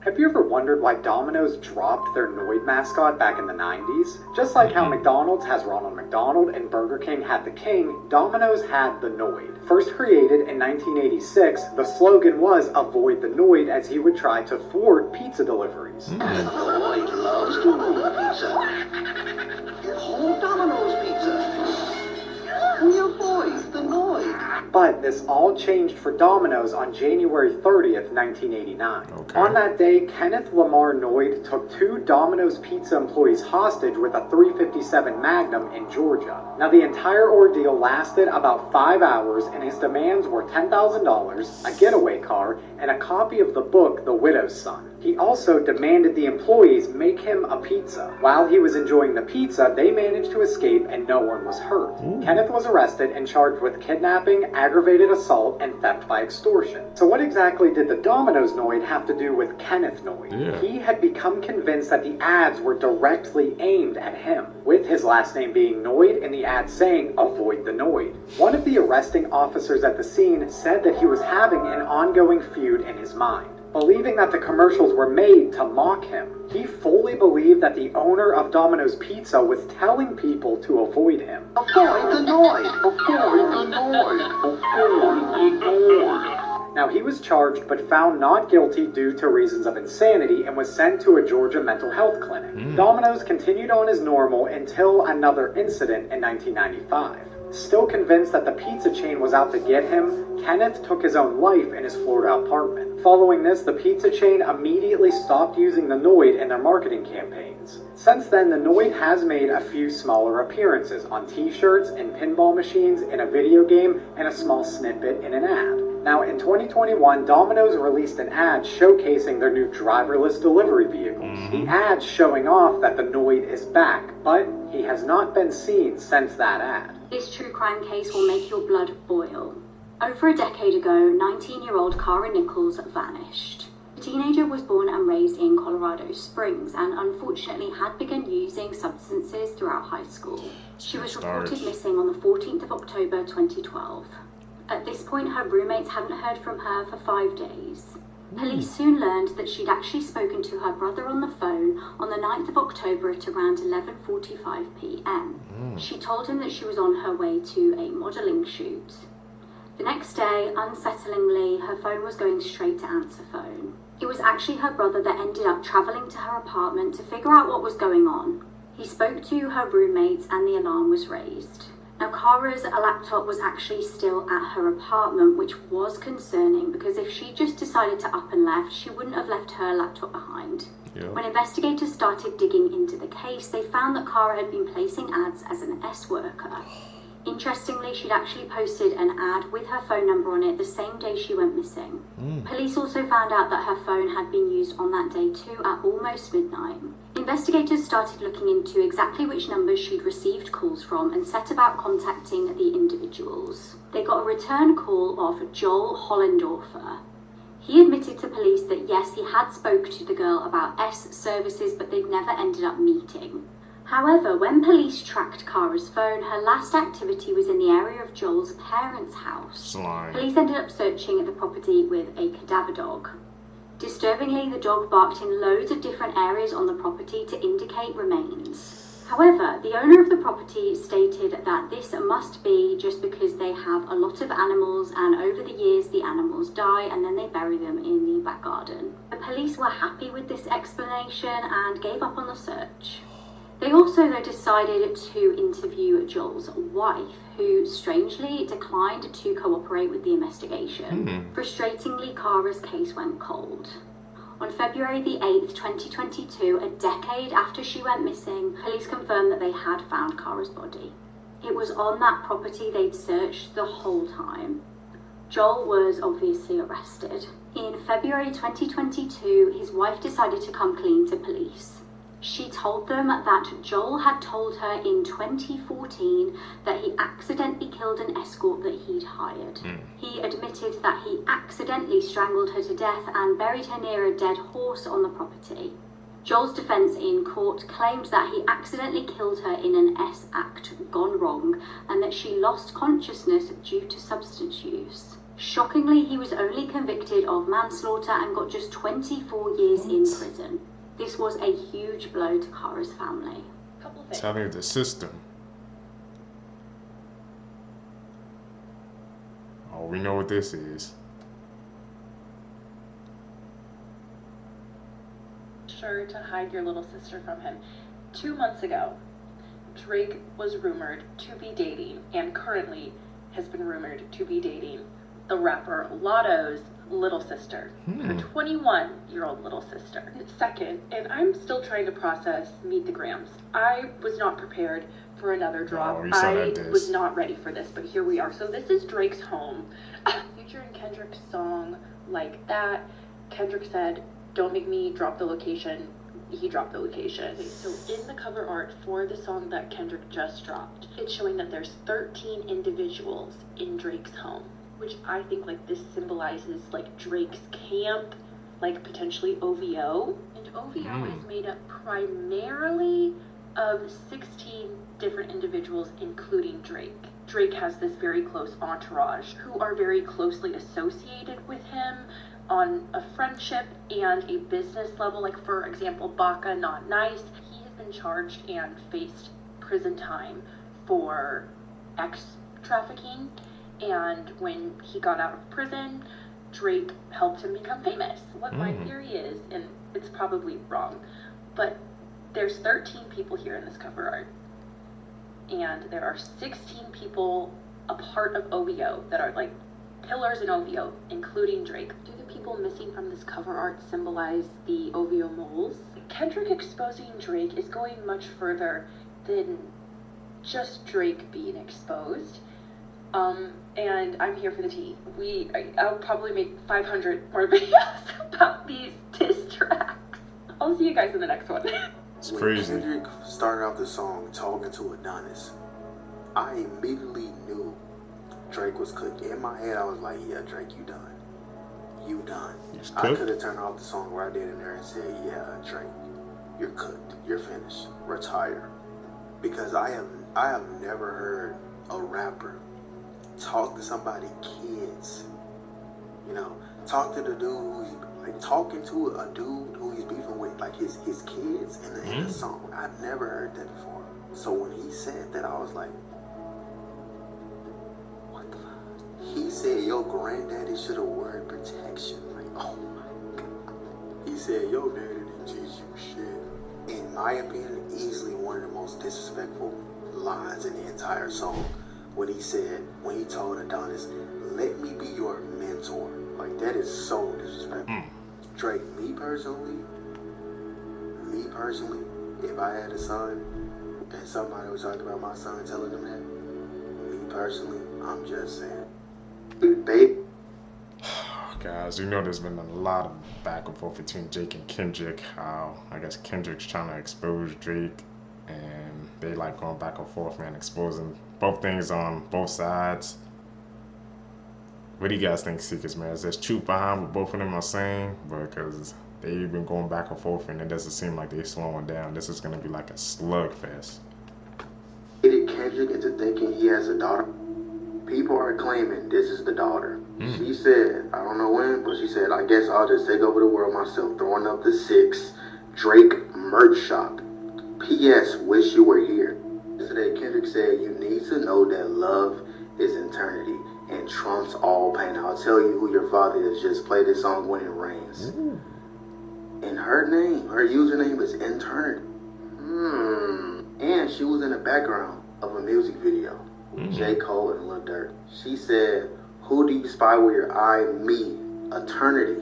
Have you ever wondered why Domino's dropped their Noid mascot back in the 90s? Just like how McDonald's has Ronald McDonald and Burger King had the King, Domino's had the Noid. First created in 1986, the slogan was "Avoid the Noid," as he would try to thwart pizza deliveries. Noid loves to move pizza. Get home Domino's pizza. We avoid the Noid. But this all changed for Domino's on January 30th, 1989. On that day, Kenneth Lamar Noid took two Domino's Pizza employees hostage with a .357 Magnum in Georgia. Now, the entire ordeal lasted about 5 hours, and his demands were $10,000, a getaway car, and a copy of the book The Widow's Son. He also demanded the employees make him a pizza. While he was enjoying the pizza, they managed to escape and no one was hurt. Kenneth was arrested and charged with kidnapping, aggravated assault, and theft by extortion. So what exactly did the Domino's Noid have to do with Kenneth Noid? He had become convinced that the ads were directly aimed at him, with his last name being Noid and the ad saying, "Avoid the Noid." One of the arresting officers at the scene said that he was having an ongoing feud in his mind. Believing that the commercials were made to mock him, he fully believed that the owner of Domino's Pizza was telling people to avoid him. Avoid the Noid! Avoid the Noid! Avoid the Noid! Now, he was charged but found not guilty due to reasons of insanity and was sent to a Georgia mental health clinic. Domino's continued on as normal until another incident in 1995. Still convinced that the pizza chain was out to get him, Kenneth took his own life in his Florida apartment. Following this, the pizza chain immediately stopped using the Noid in their marketing campaigns. Since then, the Noid has made a few smaller appearances on t-shirts, in pinball machines, in a video game, and a small snippet in an ad. Now, in 2021, Domino's released an ad showcasing their new driverless delivery vehicles. The ad showing off that the Noid is back, but he has not been seen since that ad. This true crime case will make your blood boil. Over a decade ago, 19-year-old Kara Nichols vanished. The teenager was born and raised in Colorado Springs and unfortunately had begun using substances throughout high school. She was reported missing on the 14th of October 2012. At this point, her roommates hadn't heard from her for 5 days. Police soon learned that she'd actually spoken to her brother on the phone on the 9th of October at around 11:45 p.m. She told him that she was on her way to a modelling shoot. The next day, unsettlingly, her phone was going straight to answer phone. It was actually her brother that ended up travelling to her apartment to figure out what was going on. He spoke to her roommates and the alarm was raised. Now, Kara's laptop was actually still at her apartment, which was concerning because if she just decided to up and left, she wouldn't have left her laptop behind. When investigators started digging into the case, they found that Kara had been placing ads as an S worker. Interestingly, she'd actually posted an ad with her phone number on it the same day she went missing. Police also found out that her phone had been used on that day too at almost midnight. Investigators started looking into exactly which numbers she'd received calls from and set about contacting the individuals. They got a return call of Joel Hollendorfer. He admitted to police that yes, he had spoke to the girl about S services, but they'd never ended up meeting. However, when police tracked Kara's phone, her last activity was in the area of Joel's parents' house. Police ended up searching the property with a cadaver dog. Disturbingly, the dog barked in loads of different areas on the property to indicate remains. However, the owner of the property stated that this must be just because they have a lot of animals and over the years the animals die and then they bury them in the back garden. The police were happy with this explanation and gave up on the search. They also, though, decided to interview Joel's wife, who strangely declined to cooperate with the investigation. Frustratingly, Kara's case went cold. On February the 8th, 2022, a decade after she went missing, police confirmed that they had found Kara's body. It was on that property they'd searched the whole time. Joel was obviously arrested. In February 2022, his wife decided to come clean to police. She told them that Joel had told her in 2014 that he accidentally killed an escort that he'd hired. He admitted that he accidentally strangled her to death and buried her near a dead horse on the property. Joel's defense in court claimed that he accidentally killed her in an S act gone wrong and that she lost consciousness due to substance use. Shockingly, he was only convicted of manslaughter and got just 24 years in prison. This was a huge blow to Kara's family. Telling the system. Oh, we know what this is. Sure to hide your little sister from him. 2 months ago, Drake was rumored to be dating, and currently has been rumored to be dating, the rapper Lotto's little sister, her 21-year-old little sister. Second, and I'm still trying to process Meet the Grams. I was not prepared for another drop. I was not ready for this, but here we are. So this is Drake's home. Featuring Kendrick's song Like That. Kendrick said, "Don't make me drop the location." He dropped the location. So in the cover art for the song that Kendrick just dropped, it's showing that there's 13 individuals in Drake's home, which I think like this symbolizes like Drake's camp, like potentially OVO. And OVO is made up primarily of 16 different individuals, including Drake. Drake has this very close entourage who are very closely associated with him on a friendship and a business level. Like for example, Baca Not Nice, he has been charged and faced prison time for X trafficking. And when he got out of prison, Drake helped him become famous. What my theory is, and it's probably wrong, but there's 13 people here in this cover art, and there are 16 people a part of OVO that are like pillars in OVO, including Drake. Do the people missing from this cover art symbolize the OVO moles? Kendrick exposing Drake is going much further than just Drake being exposed. And I'm here for the tea. I'll probably make 500 more videos about these diss tracks. I'll see you guys in the next one. It's crazy. When Kendrick started off the song talking to Adonis, I immediately knew Drake was cooking. In my head, I was like, yeah, Drake, you done. You done. I could have turned off the song right then and there and said, yeah, Drake, you're cooked. You're finished. Retire. Because I have never heard a rapper talk to somebody's kids. You know, talk to the dude who's like talking to a dude who he's beefing with, like his kids in the song. I've never heard that before. So when he said that, I was like, what the fuck? He said your granddaddy should have worn protection. Like, oh my god. He said your daddy didn't teach you shit. In my opinion, easily one of the most disrespectful lines in the entire song. When he told Adonis, let me be your mentor. Like, that is so disrespectful. Drake, me personally, if I had a son and somebody was talking about my son telling them that, me personally, I'm just saying, babe. Guys, you know there's been a lot of back and forth between Jake and Kendrick. How I guess Kendrick's trying to expose Drake, and they like going back and forth, man, exposing both things on both sides. What do you guys think, Seekers, man? Is there truth behind what both of them are saying? Because they've been going back and forth, and it doesn't seem like they're slowing down. This is going to be like a slugfest. Kendrick into thinking he has a daughter. People are claiming this is the daughter. She said, I don't know when, but she said, I guess I'll just take over the world myself, throwing up the 6 Drake merch shop. P.S. Wish you were here. Yesterday, Kendrick said, you need to know that love is eternity and trumps all pain. I'll tell you who your father is. Just play this song when it rains. And her name, her username is Eternity. And she was in the background of a music video with J. Cole and Lil Durk. She said, who do you spy with your eye? Me, Eternity.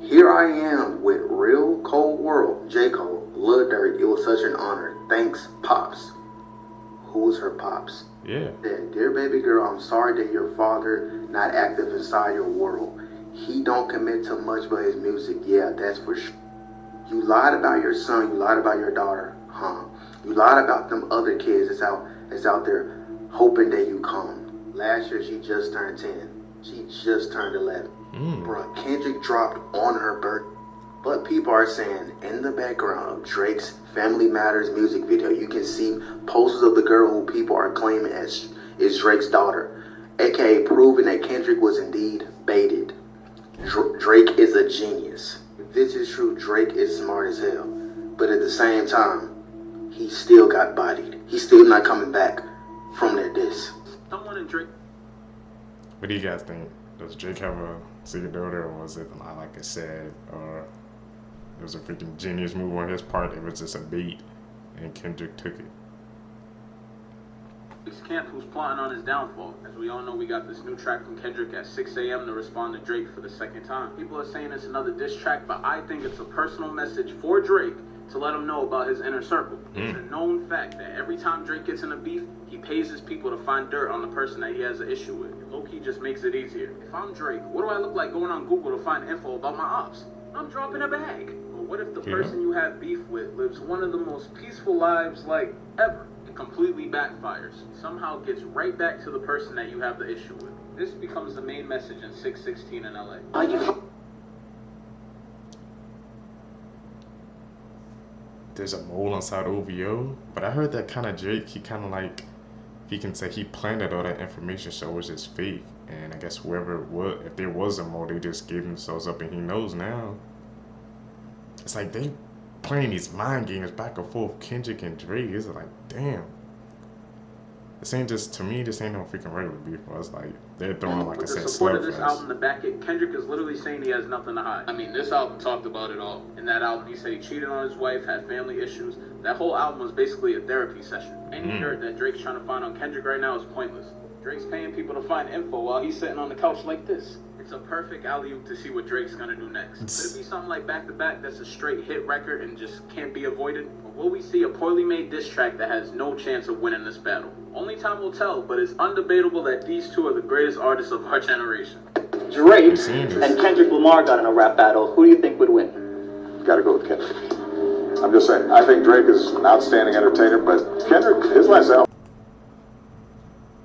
Here I am with Real Cold World, J. Cole, Lil Durk. It was such an honor. Thanks, Pops. Who was her Pops? Yeah. Said, dear baby girl, I'm sorry that your father not active inside your world. He don't commit to much but his music. Yeah, that's for sure. You lied about your son. You lied about your daughter. You lied about them other kids that's out there hoping that you come. Last year, she just turned 10. She just turned 11. Bruh, Kendrick dropped on her birthday. But people are saying in the background of Drake's Family Matters music video, you can see posters of the girl who people are claiming is Drake's daughter, aka proving that Kendrick was indeed baited. Drake is a genius. If this is true, Drake is smart as hell. But at the same time, he still got bodied. He's still not coming back from that diss. Someone in Drake. What do you guys think? Does Drake have a secret daughter, or was it like I said, or it was a freaking genius move on his part? It was just a bait, and Kendrick took it. Drake's camp who's plotting on his downfall. As we all know, we got this new track from Kendrick at 6 a.m. to respond to Drake for the second time. People are saying it's another diss track, but I think it's a personal message for Drake to let him know about his inner circle. It's a known fact that every time Drake gets in a beef, he pays his people to find dirt on the person that he has an issue with. Low-key just makes it easier. If I'm Drake, what do I look like going on Google to find info about my ops? I'm dropping a bag. But what if the person you have beef with lives one of the most peaceful lives, like, ever? It completely backfires. Somehow gets right back to the person that you have the issue with. This becomes the main message in 616 in LA. There's a mole inside OVO, but I heard that kind of Drake, he kind of like, he can say he planted all that information, so it was just fake. And I guess whoever it was, if there was a mole, they just gave themselves up, and he knows now. It's like they playing these mind games back and forth, Kendrick and Drake. It's like, damn. This ain't just, to me, this ain't no freaking regular beef, bro. It's like, they're throwing, like I With the said, support of this slugfest. album to back it, Kendrick is literally saying he has nothing to hide. I mean, this album talked about it all. In that album, he said he cheated on his wife, had family issues. That whole album was basically a therapy session. Any dirt that Drake's trying to find on Kendrick right now is pointless. Drake's paying people to find info while he's sitting on the couch like this. It's a perfect alley-oop to see what Drake's gonna do next. Could it be something like Back to Back that's a straight hit record and just can't be avoided? Or will we see a poorly made diss track that has no chance of winning this battle? Only time will tell, but it's undebatable that these two are the greatest artists of our generation. Drake and Kendrick Lamar got in a rap battle. Who do you think would win? Gotta go with Kendrick. I'm just saying, I think Drake is an outstanding entertainer, but Kendrick, his last album.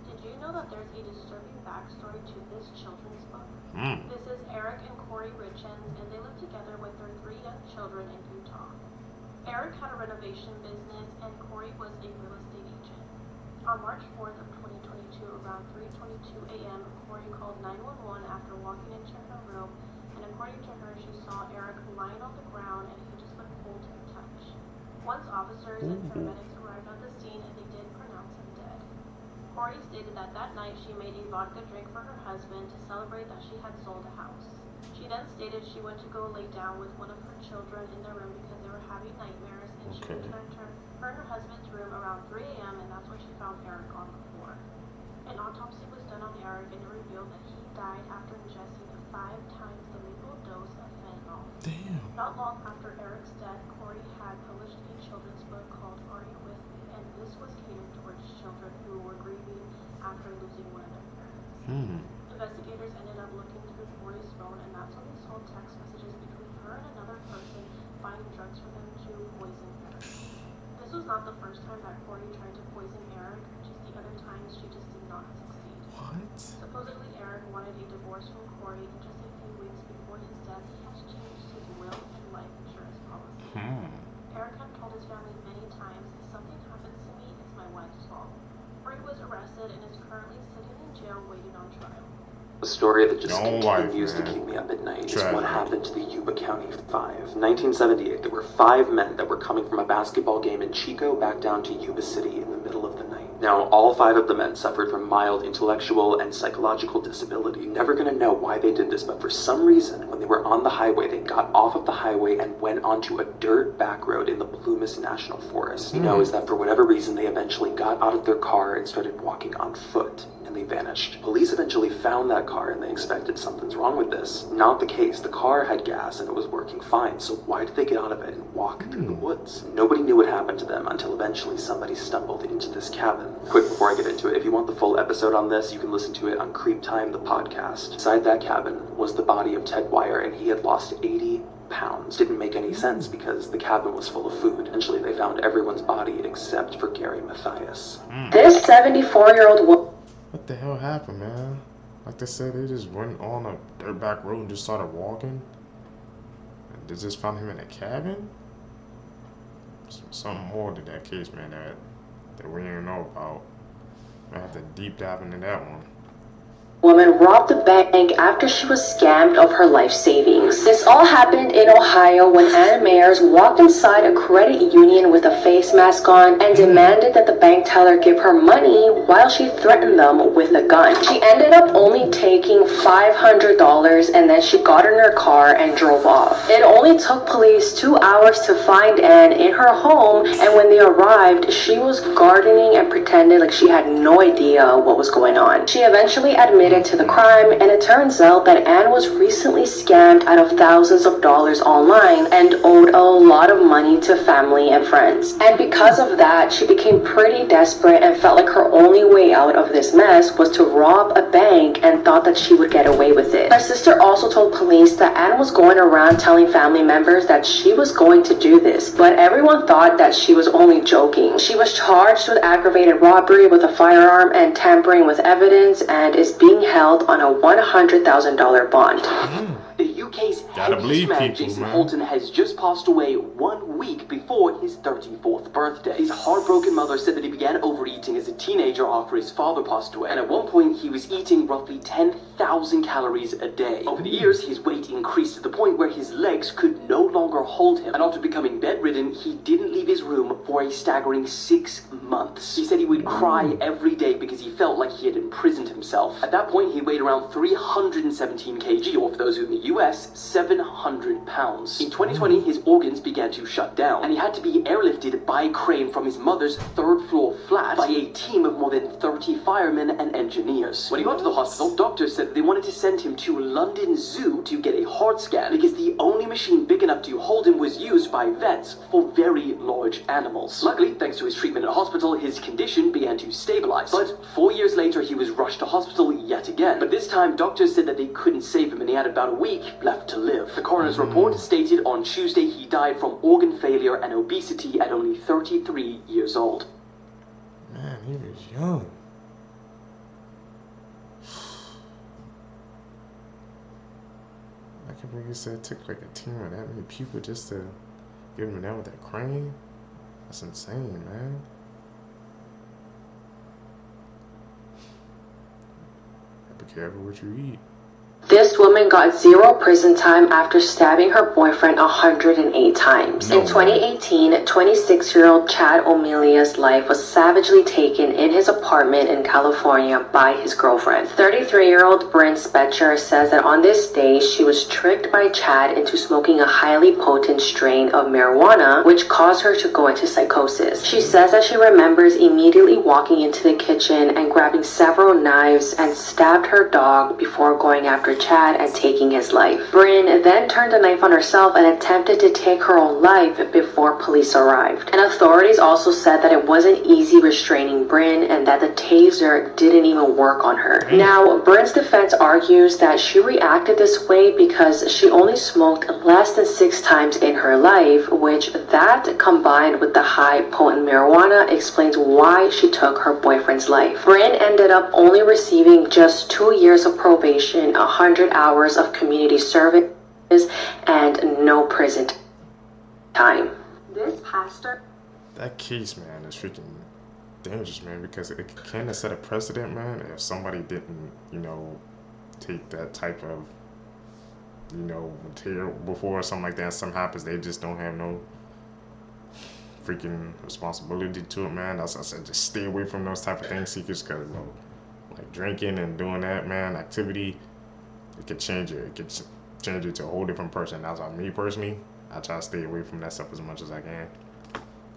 Did you know that there's a disturbing backstory to this children's book? This is Eric and Corey Richens, and they live together with their 3 young children in Utah. Eric had a renovation business, and Corey was a real estate agent. On March 4th of 2022, around 3:22 a.m., Corey called 911 after walking into her room, and according to her, she saw Eric lying on the ground, and he just been cold to the touch. Once officers and paramedics arrived on the scene, and they did pronounce him dead. Corey stated that that night she made a vodka drink for her husband to celebrate that she had sold a house. She then stated she went to go lay down with one of her children in their room because they were having nightmares, and she returned to her and her husband's room around 3 a.m., and that's when she found Eric on the floor. An autopsy was done on Eric, and it revealed that he died after ingesting 5 times the lethal dose of fentanyl. Damn. Not long after Eric's death, Corey had published a children's book called Are You With Me? And this was catered towards children who were grieving after losing one of their parents. Investigators ended up looking through Corey's phone, and that's when they saw text messages between her and another person finding drugs for them to poison Eric. This was not the first time that Corey tried to poison Eric, just the other times she just did not succeed. What? Supposedly Eric wanted a divorce from Corey, and just a few weeks before his death, he had changed his will and life insurance policy. Eric had told his family many times, if something happens to me, it's my wife's fault. Corey was arrested and is currently sitting in jail waiting on trial. A story that just continues to keep me up at night is what happened to the Yuba County Five. 1978, there were 5 men that were coming from a basketball game in Chico back down to Yuba City in the middle of the night. Now, all 5 of the men suffered from mild intellectual and psychological disability. You're never gonna know why they did this, but for some reason, when they were on the highway, they got off of the highway and went onto a dirt back road in the Plumas National Forest. You know, is that for whatever reason, they eventually got out of their car and started walking on foot. And they vanished. Police eventually found that car and they expected something's wrong with this. Not the case. The car had gas and it was working fine, so why did they get out of it and walk through the woods? Nobody knew what happened to them until eventually somebody stumbled into this cabin. Quick before I get into it, if you want the full episode on this, you can listen to it on Creep Time, the podcast. Inside that cabin was the body of Ted Wire, and he had lost 80 pounds. Didn't make any sense because the cabin was full of food. Eventually they found everyone's body except for Gary Mathias. This 74-year-old woman. What the hell happened, man? Like they said, they just went on a dirt back road and just started walking. And they just found him in a cabin? Something more to that case, man, that we didn't know about. I have to deep dive into that one. Woman robbed the bank after she was scammed of her life savings. This all happened in Ohio when Anna Mayers walked inside a credit union with a face mask on and demanded that the bank teller give her money while she threatened them with a gun. She ended up only taking $500 and then she got in her car and drove off. It only took police 2 hours to find Anne in her home, and when they arrived, she was gardening and pretended like she had no idea what was going on. She eventually admitted to the crime, and it turns out that Anne was recently scammed out of thousands of dollars online and owed a lot of money to family and friends. And because of that, she became pretty desperate and felt like her only way out of this mess was to rob a bank and thought that she would get away with it. Her sister also told police that Anne was going around telling family members that she was going to do this, but everyone thought that she was only joking. She was charged with aggravated robbery with a firearm and tampering with evidence and is being held on a $100,000 bond. You case, Gotta believe man people, Jason man. Holton has just passed away 1 week before his 34th birthday. His heartbroken mother said that he began overeating as a teenager after his father passed away, and at one point he was eating roughly 10,000 calories a day. Over the years, his weight increased to the point where his legs could no longer hold him, and after becoming bedridden, he didn't leave his room for a staggering 6 months. He said he would cry every day because he felt like he had imprisoned himself. At that point, he weighed around 317 kg, or for those in the US, 700 pounds. In 2020, his organs began to shut down, and he had to be airlifted by a crane from his mother's third-floor flat by a team of more than 30 firemen and engineers. When he got to the hospital, doctors said that they wanted to send him to London Zoo to get a heart scan because the only machine big enough to hold him was used by vets for very large animals. Luckily, thanks to his treatment at hospital, his condition began to stabilize. But 4 years later, he was rushed to hospital yet again. But this time, doctors said that they couldn't save him and he had about a week left to live. The coroner's report stated on Tuesday he died from organ failure and obesity at only 33 years old. Man, he was young. I can't believe you said it took like a team of that many people just to get him down with that crane. That's insane, man. Be careful what you eat. This woman got 0 prison time after stabbing her boyfriend 108 times. In 2018, 26-year-old Chad O'Melia's life was savagely taken in his apartment in California by his girlfriend. 33-year-old Bryn Spetcher says that on this day, she was tricked by Chad into smoking a highly potent strain of marijuana, which caused her to go into psychosis. She says that she remembers immediately walking into the kitchen and grabbing several knives and stabbed her dog before going after Chad and taking his life. Bryn then turned a knife on herself and attempted to take her own life before police arrived. And authorities also said that it wasn't easy restraining Bryn and that the taser didn't even work on her. Now, Bryn's defense argues that she reacted this way because she only smoked less than 6 times in her life, which that combined with the high potent marijuana explains why she took her boyfriend's life. Bryn ended up only receiving just 2 years of probation, 100 hours of community service, and no prison time. This pastor. That case, man, is freaking dangerous, man, because it kind of set a precedent, man, if somebody didn't, you know, take that type of, you know, material before or something like that, something happens, they just don't have no freaking responsibility to it, man. That's why I said just stay away from those type of things, seekers, because, you know, like drinking and doing that, man, activity, it could change it. It could change it to a whole different person. That's why me personally, I try to stay away from that stuff as much as I can,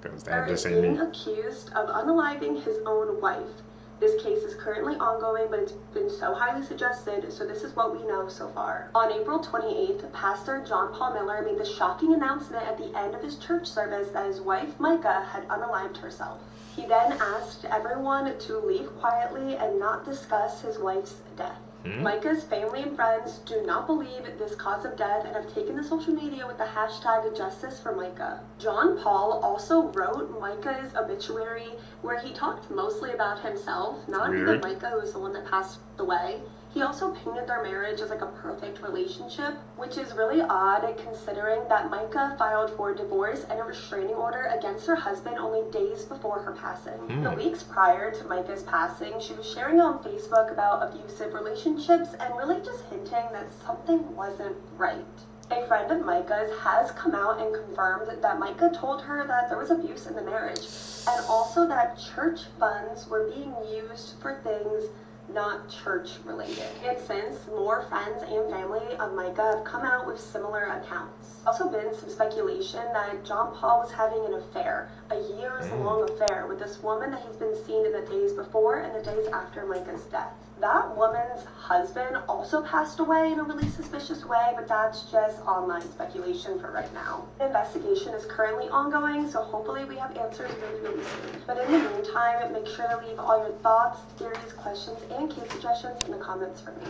because that just ain't me. Being accused of unaliving his own wife. This case is currently ongoing, but it's been so highly suggested, so this is what we know so far. On April 28th, Pastor John Paul Miller made the shocking announcement at the end of his church service that his wife, Micah, had unalived herself. He then asked everyone to leave quietly and not discuss his wife's death. Micah's family and friends do not believe this cause of death and have taken to social media with the hashtag Justice for Micah. John Paul also wrote Micah's obituary where he talked mostly about himself, not even Micah, who was the one that passed away. He also painted their marriage as like a perfect relationship, which is really odd considering that Micah filed for divorce and a restraining order against her husband only days before her passing. The weeks prior to Micah's passing, she was sharing on Facebook about abusive relationships and really just hinting that something wasn't right. A friend of Micah's has come out and confirmed that Micah told her that there was abuse in the marriage, and also that church funds were being used for things not church related. And since more friends and family of Micah have come out with similar accounts. Also been some speculation that John Paul was having an affair, a years-long affair with this woman that he's been seen in the days before and the days after Micah's death. That woman's husband also passed away in a really suspicious way, but that's just online speculation for right now. The investigation is currently ongoing, so hopefully we have answers really soon. But in the meantime, make sure to leave all your thoughts, theories, questions, and case suggestions in the comments for me.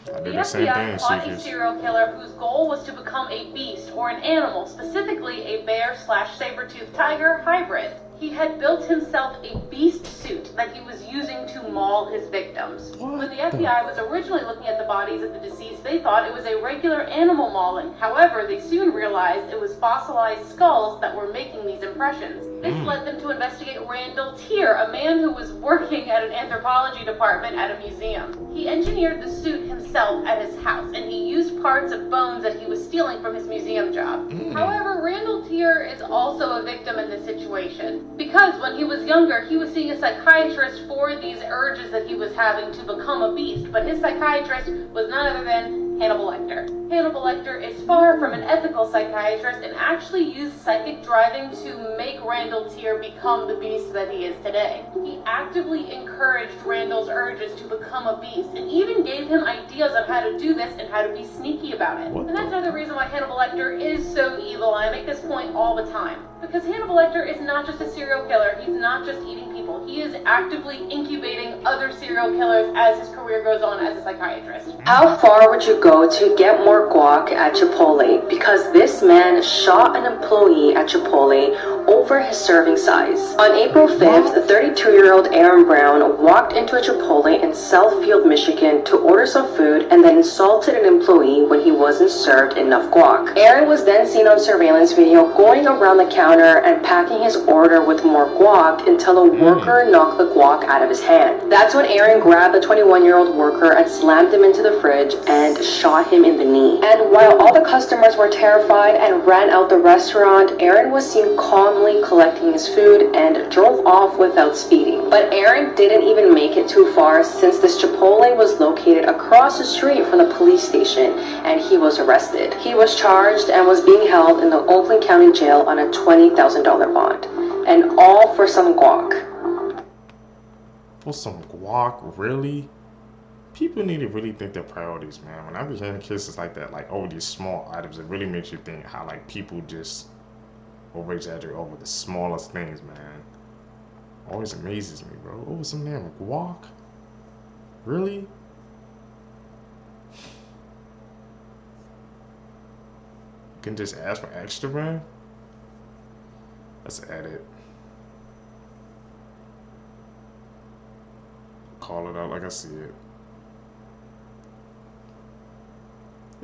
The FBI caught a serial killer whose goal was to become a beast or an animal, specifically a bear/saber-toothed tiger hybrid. He had built himself a beast suit that he was using to maul his victims. When the FBI was originally looking at the bodies of the deceased, they thought it was a regular animal mauling. However, they soon realized it was fossilized skulls that were making these impressions. This led them to investigate Randall Tier, a man who was working at an anthropology department at a museum. He engineered the suit himself at his house, and he used parts of bones that he was stealing from his museum job. However, Randall Tier is also a victim in this situation, because when he was younger, he was seeing a psychiatrist for these urges that he was having to become a beast, but his psychiatrist was none other than Hannibal Lecter. Hannibal Lecter is far from an ethical psychiatrist and actually used psychic driving to make Randall Tier become the beast that he is today. He actively encouraged Randall's urges to become a beast and even gave him ideas on how to do this and how to be sneaky about it. And that's another reason why Hannibal Lecter is so evil, and I make this point all the time. Because Hannibal Lecter is not just a serial killer, he's not just eating people, he is actively incubating other serial killers as his career goes on as a psychiatrist. How far would you go to get more guac at Chipotle? Because this man shot an employee at Chipotle over his serving size. On April 5th, 32-year-old Aaron Brown walked into a Chipotle in Southfield, Michigan to order some food and then insulted an employee when he wasn't served enough guac. Aaron was then seen on surveillance video going around the counter and packing his order with more guac until a worker knocked the guac out of his hand. That's when Aaron grabbed the 21-year-old worker and slammed him into the fridge and shot him in the knee. And while all the customers were terrified and ran out the restaurant, Aaron was seen calmly collecting his food and drove off without speeding. But Aaron didn't even make it too far, since this Chipotle was located across the street from the police station, and he was arrested. He was charged and was being held in the Oakland County Jail on a $20,000 bond, and all for some guac. For some guac, really? People need to really think their priorities, man. When I be hearing cases like that, like over these small items, it really makes you think how like people just over exaggerate over the smallest things, man. Always amazes me, bro. Oh, some damn guac? Really? You can just ask for extra, man? Let's edit. Call it out like I see it.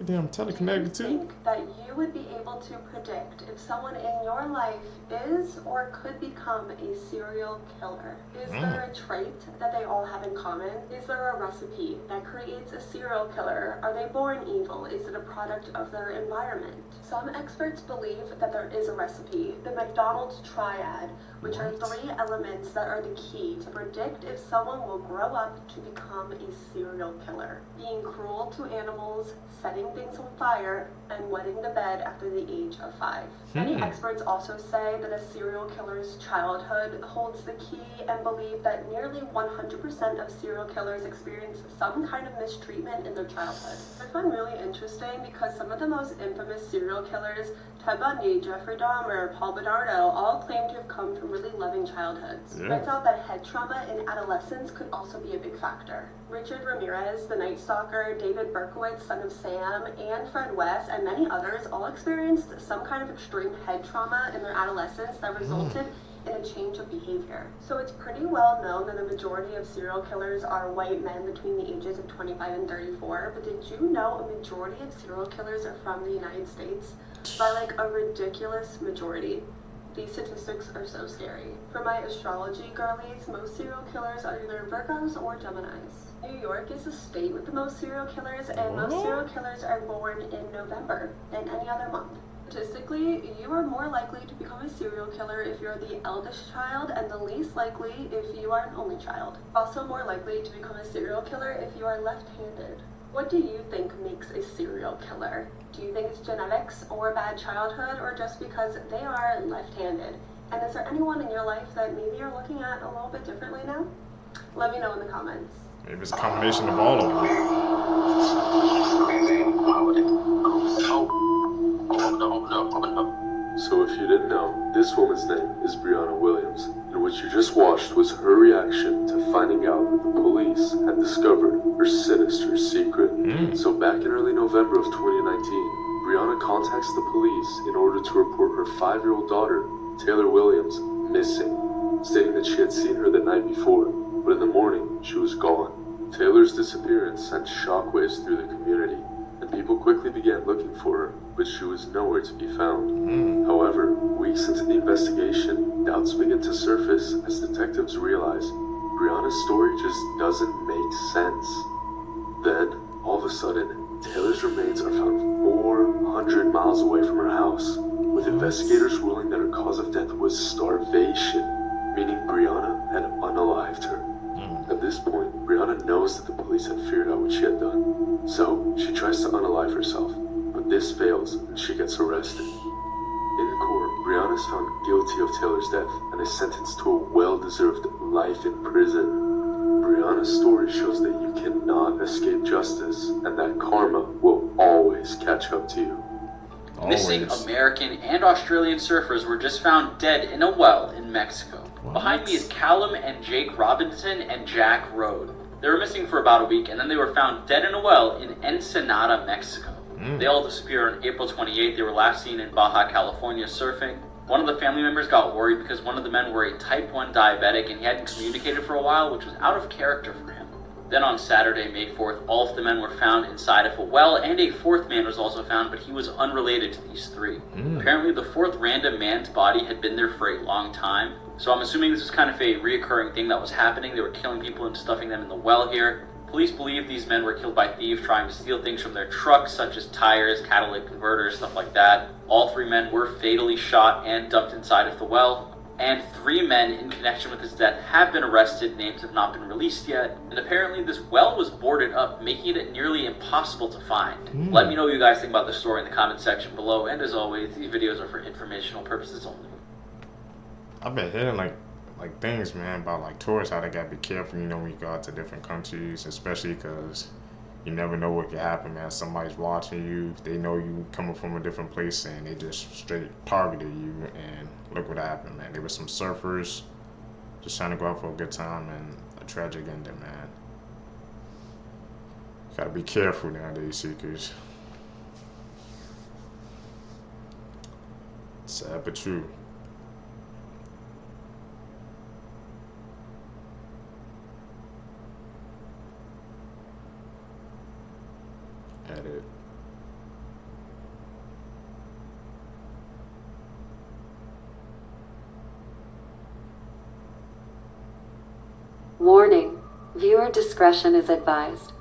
Damn, teleconnected too. Do you think that you would be able to predict if someone in your life is or could become a serial killer? Is there a trait that they all have in common? Is there a recipe that creates a serial killer? Are they born evil? Is it a product of their environment? Some experts believe that there is a recipe, the McDonald's triad, which are 3 elements that are the key to predict if someone will grow up to become a serial killer. Being cruel to animals, setting things on fire, and wetting the bed after the age of 5. Many experts also say that a serial killer's childhood holds the key and believe that nearly 100% of serial killers experience some kind of mistreatment in their childhood. I find really interesting because some of the most infamous serial killers, Ted Bundy, Jeffrey Dahmer, Paul Bernardo, all claim to have come from really loving childhoods. Turns out that head trauma in adolescence could also be a big factor. Richard Ramirez, the Night Stalker, David Berkowitz, son of Sam, and Fred West, and many others all experienced some kind of extreme head trauma in their adolescence that resulted in a change of behavior. So it's pretty well known that the majority of serial killers are white men between the ages of 25 and 34, but did you know a majority of serial killers are from the United States? By like a ridiculous majority. These statistics are so scary. For my astrology girlies, most serial killers are either Virgos or Geminis. New York is the state with the most serial killers, and most serial killers are born in November than any other month. Statistically, you are more likely to become a serial killer if you're the eldest child, and the least likely if you are an only child. Also more likely to become a serial killer if you are left-handed. What do you think makes a serial killer? Do you think it's genetics or bad childhood, or just because they are left-handed? And is there anyone in your life that maybe you're looking at a little bit differently now? Let me know in the comments. Maybe it's a combination of all of them. So if you didn't know, this woman's name is Brianna Williams, and what you just watched was her reaction to finding out that the police had discovered her sinister secret. So back in early November of 2019, Brianna contacts the police in order to report her 5-year-old daughter, Taylor Williams, missing. stating that she had seen her the night before, but in the morning, she was gone. Taylor's disappearance sent shockwaves through the community, and people quickly began looking for her, but she was nowhere to be found. However, weeks into the investigation, doubts began to surface as detectives realized Brianna's story just doesn't make sense. Then, all of a sudden, Taylor's remains are found 400 miles away from her house, with investigators ruling that her cause of death was starvation, meaning Brianna had unalived her. At this point, Brianna knows that the police had figured out what she had done, so she tries to unalive herself, but this fails and she gets arrested. In court, Brianna is found guilty of Taylor's death and is sentenced to a well-deserved life in prison. Brianna's story shows that you cannot escape justice and that karma will always catch up to you. Missing American and Australian surfers were just found dead in a well in Mexico. Behind me is Callum and Jake Robinson and Jack Road. They were missing for about a week and then they were found dead in a well in Ensenada, Mexico. They all disappeared on April 28th. They were last seen in Baja California surfing. One of the family members got worried because one of the men were a type 1 diabetic and he hadn't communicated for a while, which was out of character for him. Then on Saturday, May 4th, all of the men were found inside of a well, and a fourth man was also found, but he was unrelated to these three. Apparently, the fourth random man's body had been there for a long time, so I'm assuming this was kind of a reoccurring thing that was happening. They were killing people and stuffing them in the well here. Police believe these men were killed by thieves trying to steal things from their trucks, such as tires, catalytic converters, stuff like that. All three men were fatally shot and dumped inside of the well. And 3 men in connection with his death have been arrested. Names have not been released yet. And apparently this well was boarded up, making it nearly impossible to find. Let me know what you guys think about this story in the comment section below. And as always, these videos are for informational purposes only. I've been hearing like things, man, about like tourists, how they gotta be careful, you know, when you go out to different countries, especially because you never know what can happen, man. Somebody's watching you, they know you coming from a different place, and they just straight targeted you, and look what happened, man. There were some surfers just trying to go out for a good time, and a tragic ending, man. Gotta be careful nowadays, seekers. Sad but true. Edit. Warning, viewer discretion is advised.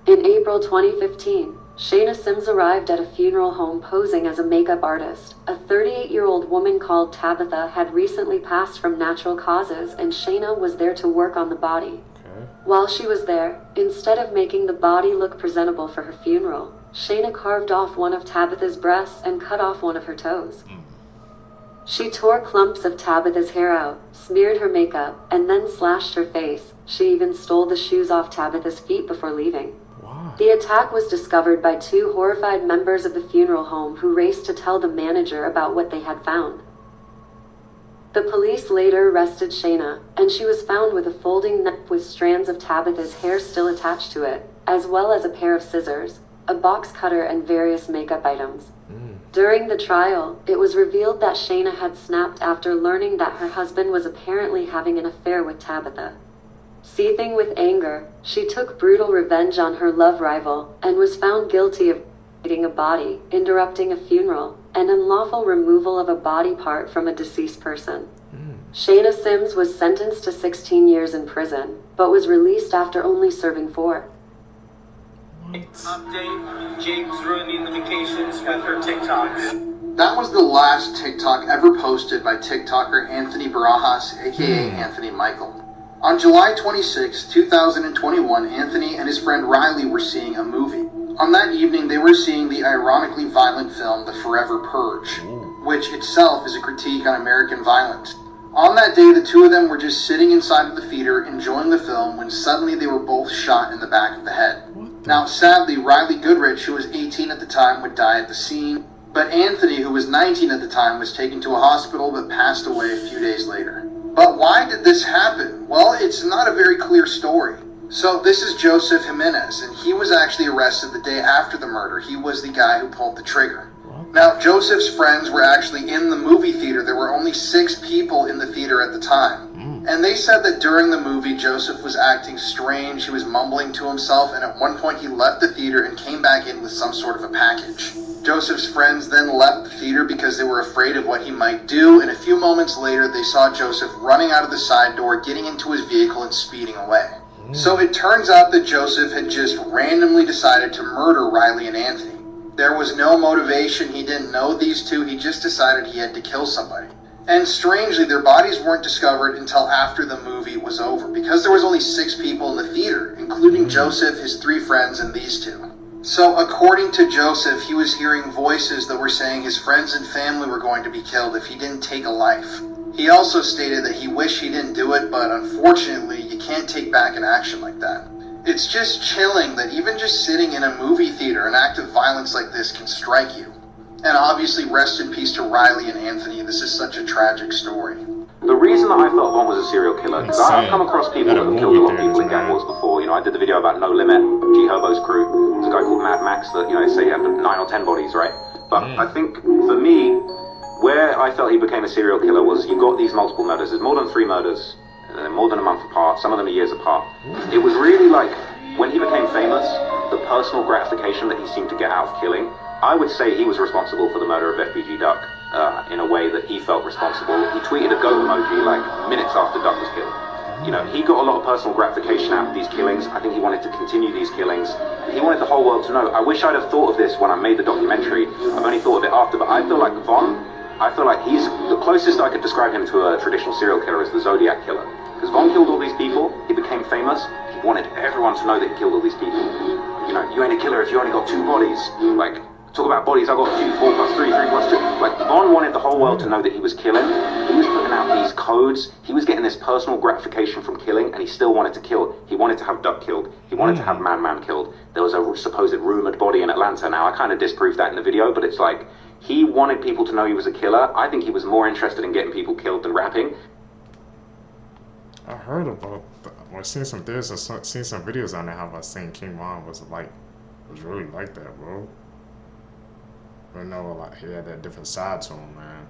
In April 2015, Shayna Sims arrived at a funeral home posing as a makeup artist. A 38-year-old woman called Tabitha had recently passed from natural causes, and Shayna was there to work on the body. While she was there, instead of making the body look presentable for her funeral, Shayna carved off one of Tabitha's breasts and cut off one of her toes. She tore clumps of Tabitha's hair out, smeared her makeup, and then slashed her face. She even stole the shoes off Tabitha's feet before leaving. The attack was discovered by 2 horrified members of the funeral home who raced to tell the manager about what they had found. The police later arrested Shayna, and she was found with a folding knife with strands of Tabitha's hair still attached to it, as well as a pair of scissors, a box cutter, and various makeup items. During the trial, it was revealed that Shayna had snapped after learning that her husband was apparently having an affair with Tabitha. Seething with anger, she took brutal revenge on her love rival, and was found guilty of eating a body, interrupting a funeral, and unlawful removal of a body part from a deceased person. Shayna Sims was sentenced to 16 years in prison, but was released after only serving 4. Update, James ruining the vacations with her TikToks. That was the last TikTok ever posted by TikToker Anthony Barajas, aka Anthony Michael. On July 26, 2021, Anthony and his friend Riley were seeing a movie. On that evening, they were seeing the ironically violent film The Forever Purge, which itself is a critique on American violence. On that day, the two of them were just sitting inside of the theater enjoying the film when suddenly they were both shot in the back of the head. Now, sadly, Riley Goodrich, who was 18 at the time, would die at the scene, but Anthony, who was 19 at the time, was taken to a hospital but passed away a few days later. But why did this happen? Well, it's not a very clear story. So this is Joseph Jimenez, and he was actually arrested the day after the murder. He was the guy who pulled the trigger. Now, Joseph's friends were actually in the movie theater. There were only 6 people in the theater at the time. And they said that during the movie, Joseph was acting strange. He was mumbling to himself, and at one point he left the theater and came back in with some sort of a package. Joseph's friends then left the theater because they were afraid of what he might do, and a few moments later they saw Joseph running out of the side door, getting into his vehicle and speeding away. So it turns out that Joseph had just randomly decided to murder Riley and Anthony. There was no motivation, he didn't know these two, he just decided he had to kill somebody. And strangely, their bodies weren't discovered until after the movie was over, because there was only 6 people in the theater, including Joseph, his 3 friends, and these 2. So according to Joseph, he was hearing voices that were saying his friends and family were going to be killed if he didn't take a life. He also stated that he wished he didn't do it, but unfortunately, you can't take back an action like that. It's just chilling that even just sitting in a movie theater, an act of violence like this can strike you. And obviously, rest in peace to Riley and Anthony. This is such a tragic story. The reason that I felt Von was a serial killer, because I've come across people that have killed a lot of people in gang wars before. You know, I did the video about No Limit, G Herbo's crew. There's a guy called Mad Max that, you know, they say he had 9 or 10 bodies, right? But I think, for me, where I felt he became a serial killer was you got these multiple murders. There's more than 3 murders, more than a month apart, some of them are years apart. It was really like, when he became famous, the personal gratification that he seemed to get out of killing, I would say he was responsible for the murder of FBG Duck in a way that he felt responsible. He tweeted a goat emoji like minutes after Duck was killed. You know, he got a lot of personal gratification out of these killings. I think he wanted to continue these killings. He wanted the whole world to know. I wish I'd have thought of this when I made the documentary. I've only thought of it after, but I feel like Von, I feel like he's the closest I could describe him to a traditional serial killer is the Zodiac Killer. Because Von killed all these people, he became famous, he wanted everyone to know that he killed all these people. You know, you ain't a killer if you only got 2 bodies. Like, talk about bodies, I got 2, 4 plus 3, 3 plus 2. Like, Von wanted the whole world to know that he was killing. He was putting out these codes. He was getting this personal gratification from killing, and he still wanted to kill. He wanted to have Duck killed. He wanted to have Man killed. There was a supposed rumored body in Atlanta. Now, I kind of disproved that in the video, but it's like, he wanted people to know he was a killer. I think he was more interested in getting people killed than rapping. I heard about that. I've seen some videos on there how I seen King Von was really like that, bro. I know, like, he had that different side to him, man.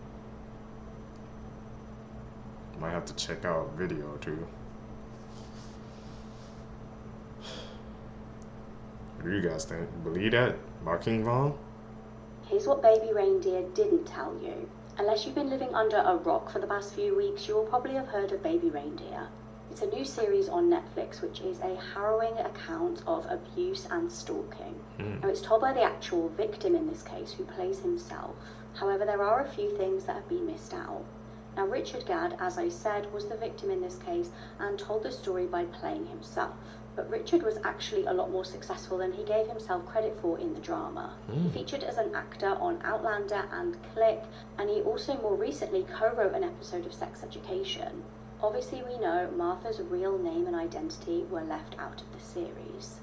Might have to check out a video or 2. What do you guys think? Believe that about King Von? Here's what Baby Reindeer didn't tell you. Unless you've been living under a rock for the past few weeks, you will probably have heard of Baby Reindeer. It's a new series on Netflix, which is a harrowing account of abuse and stalking. Now, it's told by the actual victim in this case, who plays himself. However, there are a few things that have been missed out. Now, Richard Gadd, as I said, was the victim in this case and told the story by playing himself. But Richard was actually a lot more successful than he gave himself credit for in the drama. He featured as an actor on Outlander and Click, and he also more recently co-wrote an episode of Sex Education. Obviously, we know Martha's real name and identity were left out of the series.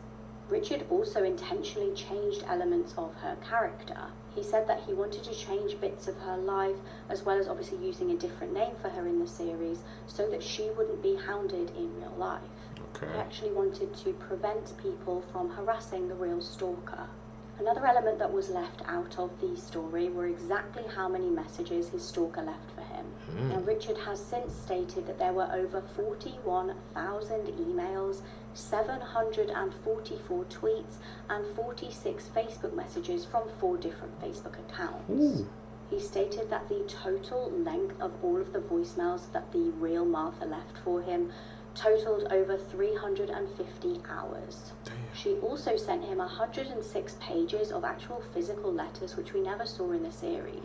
Richard also intentionally changed elements of her character. He said that he wanted to change bits of her life, as well as obviously using a different name for her in the series, so that she wouldn't be hounded in real life. Okay. He actually wanted to prevent people from harassing the real stalker. Another element that was left out of the story were exactly how many messages his stalker left for him. Now, Richard has since stated that there were over 41,000 emails, 744 tweets, and 46 Facebook messages from 4 different Facebook accounts. He stated that the total length of all of the voicemails that the real Martha left for him totaled over 350 hours. She also sent him 106 pages of actual physical letters, which we never saw in the series.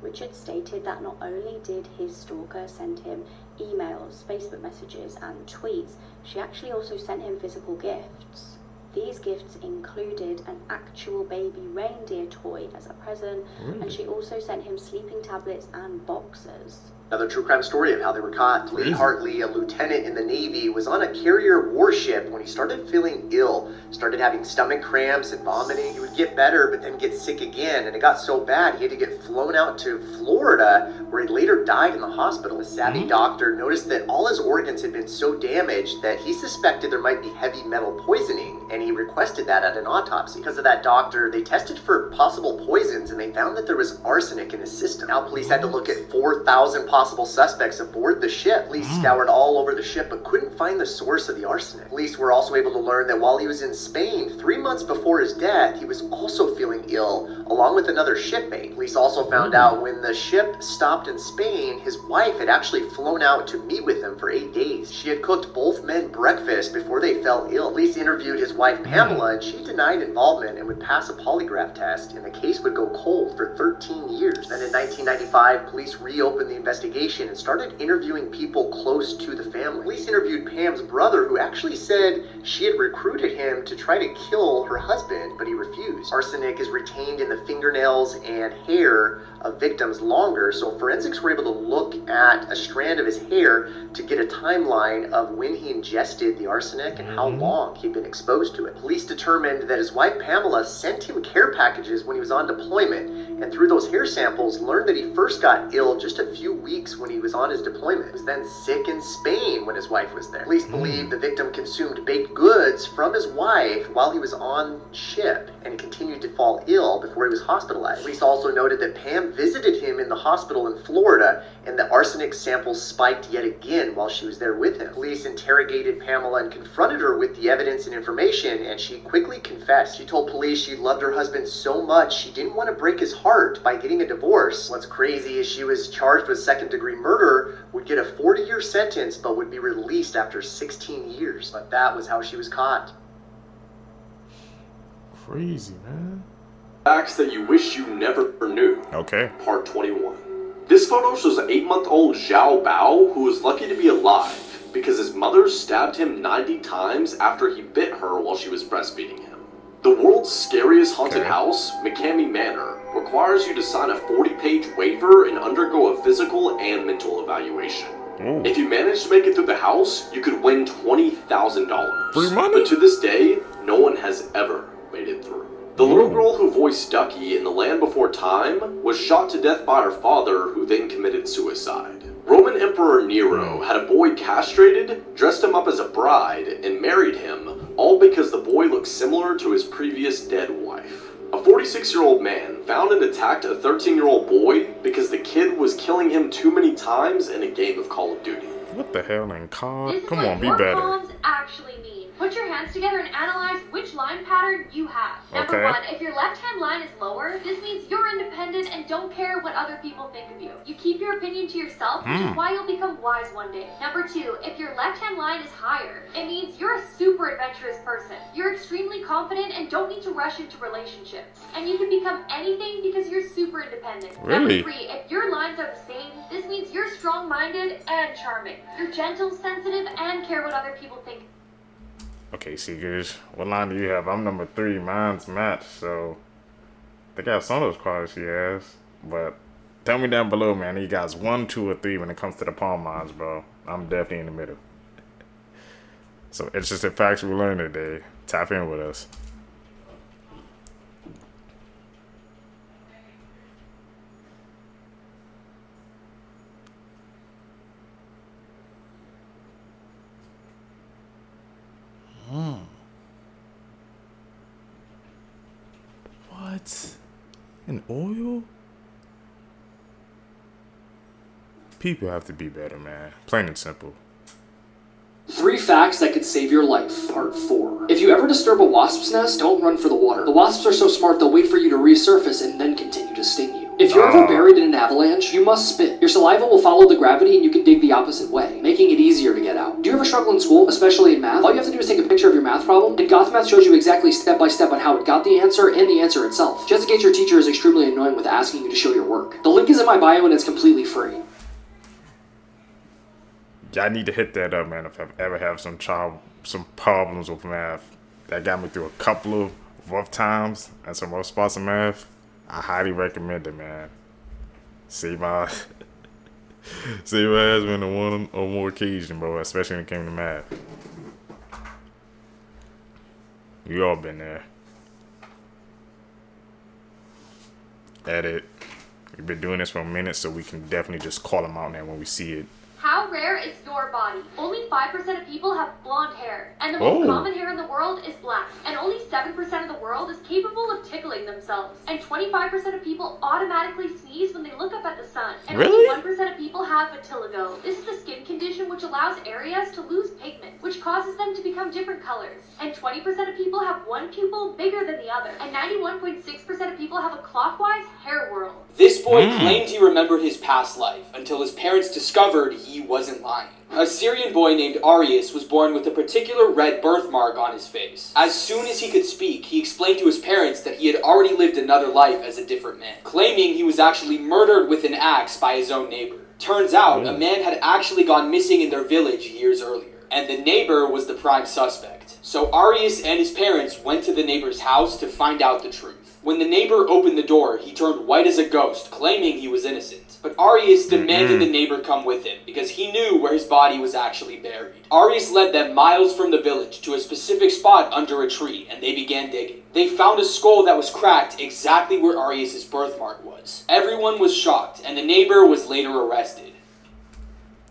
Richard stated that not only did his stalker send him emails, Facebook messages, and tweets, she actually also sent him physical gifts. These gifts included an actual baby reindeer toy as a present, and she also sent him sleeping tablets and boxers. Another true crime story of how they were caught. Lee Hartley, a lieutenant in the Navy, was on a carrier warship when he started feeling ill. Started having stomach cramps and vomiting. He would get better, but then get sick again. And it got so bad, he had to get flown out to Florida, where he later died in the hospital. A savvy doctor noticed that all his organs had been so damaged that he suspected there might be heavy metal poisoning, and he requested that at an autopsy. Because of that doctor, they tested for possible poisons, and they found that there was arsenic in his system. Now police had to look at 4,000 possible suspects aboard the ship. Police scoured all over the ship but couldn't find the source of the arsenic. Police were also able to learn that while he was in Spain 3 months before his death, he was also feeling ill, along with another shipmate. Police also found out when the ship stopped in Spain, his wife had actually flown out to meet with him for 8 days. She had cooked both men breakfast before they fell ill. Police interviewed his wife Pamela, and she denied involvement and would pass a polygraph test, and the case would go cold for 13 years. Then in 1995, police reopened the investigation and started interviewing people close to the family. Police interviewed Pam's brother, who actually said she had recruited him to try to kill her husband, but he refused. Arsenic is retained in the fingernails and hair of victims longer, so forensics were able to look at a strand of his hair to get a timeline of when he ingested the arsenic and how long he'd been exposed to it. Police determined that his wife Pamela sent him care packages when he was on deployment, and through those hair samples learned that he first got ill just a few weeks when he was on his deployment. He was then sick in Spain when his wife was there. Police believe the victim consumed baked goods from his wife while he was on ship and continued to fall ill before he was hospitalized. Police also noted that Pam visited him in the hospital in Florida, and the arsenic samples spiked yet again while she was there with him. Police interrogated Pamela and confronted her with the evidence and information, and she quickly confessed. She told police she loved her husband so much she didn't want to break his heart by getting a divorce. What's crazy is she was charged with second-degree murder, would get a 40-year sentence, but would be released after 16 years. But that was how she was caught. Crazy, man. Facts that you wish you never knew. Okay. Part 21. This photo shows an 8-month-old Xiao Bao who was lucky to be alive because his mother stabbed him 90 times after he bit her while she was breastfeeding him. The world's scariest haunted house, McCamey Manor, requires you to sign a 40-page waiver and undergo a physical and mental evaluation. If you manage to make it through the house, you could win $20,000. Free money? But to this day, no one has ever made it through. The little girl who voiced Ducky in The Land Before Time was shot to death by her father, who then committed suicide. Roman Emperor Nero had a boy castrated, dressed him up as a bride, and married him, all because the boy looked similar to his previous dead wife. A 46-year-old man found and attacked a 13-year-old boy because the kid was killing him too many times in a game of Call of Duty. What the hell in COD? This is Come what on, be your better. poems actually mean. Put your hands together and analyze which line pattern you have. Number Okay. 1, if your left-hand line is lower, this means you're independent and don't care what other people think of you. You keep your opinion to yourself, which is why you'll become wise one day. Number 2, if your left-hand line is higher, it means you're a super adventurous person. You're extremely confident and don't need to rush into relationships. And you can become anything because you're super independent. Really? Number 3, if your lines are the same, this means you're strong-minded and charming. You're gentle, sensitive, and care what other people think. Okay, Seekers, what line do you have? I'm number 3. Mine's matched, so I think I have some of those qualities she has. But tell me down below, man. You guys 1, 2, or 3 when it comes to the palm lines, bro. I'm definitely in the middle. So it's just the facts we learned today. Tap in with us. What? An oil? People have to be better, man. Plain and simple. 3 facts that could save your life, part 4. If you ever disturb a wasp's nest, don't run for the water. The wasps are so smart they'll wait for you to resurface and then continue to sting you. If you're ever buried in an avalanche, you must spit. Your saliva will follow the gravity and you can dig the opposite way, making it easier to get out. Do you ever struggle in school, especially in math? All you have to do is take a picture of your math problem, and GothMath shows you exactly step by step on how it got the answer and the answer itself. Just in case your teacher is extremely annoying with asking you to show your work. The link is in my bio and it's completely free. Yeah, I need to hit that up, man. If I ever have some problems with math, that got me through a couple of rough times and some rough spots in math. I highly recommend it, man. See my Save her husband on one or more occasions, bro. Especially when it came to math. We all been there. Edit. We've been doing this for a minute, so we can definitely just call them out now when we see it. How rare is your body? Only 5% of people have blonde hair, and the most common hair in the world is black. And only 7% of the world is capable of tickling themselves. And 25% of people automatically sneeze when they look up at the sun. And really? Only 1% of people have vitiligo. This is a skin condition which allows areas to lose pigment, which causes them to become different colors. And 20% of people have one pupil bigger than the other. And 91.6% of people have a clockwise hair whorl. This boy claimed he remembered his past life until his parents discovered he wasn't lying. A Syrian boy named Arius was born with a particular red birthmark on his face. As soon as he could speak, he explained to his parents that he had already lived another life as a different man, claiming he was actually murdered with an axe by his own neighbor. Turns out, a man had actually gone missing in their village years earlier, and the neighbor was the prime suspect. So Arius and his parents went to the neighbor's house to find out the truth. When the neighbor opened the door, he turned white as a ghost, claiming he was innocent. But Arius demanded the neighbor come with him, because he knew where his body was actually buried. Arius led them miles from the village to a specific spot under a tree, and they began digging. They found a skull that was cracked exactly where Arius' birthmark was. Everyone was shocked, and the neighbor was later arrested.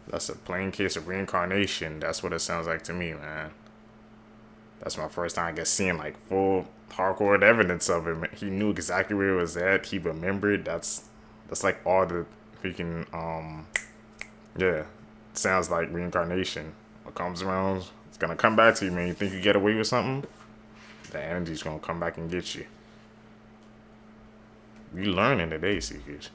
That's a plain case of reincarnation. That's what it sounds like to me, man. That's my first time, I guess, seeing like full hardcore evidence of it. He knew exactly where it was at. He remembered. That's like all the freaking yeah. Sounds like reincarnation. What comes around, it's gonna come back to you, man. You think you get away with something? The energy's gonna come back and get you. You learning today, Seekers.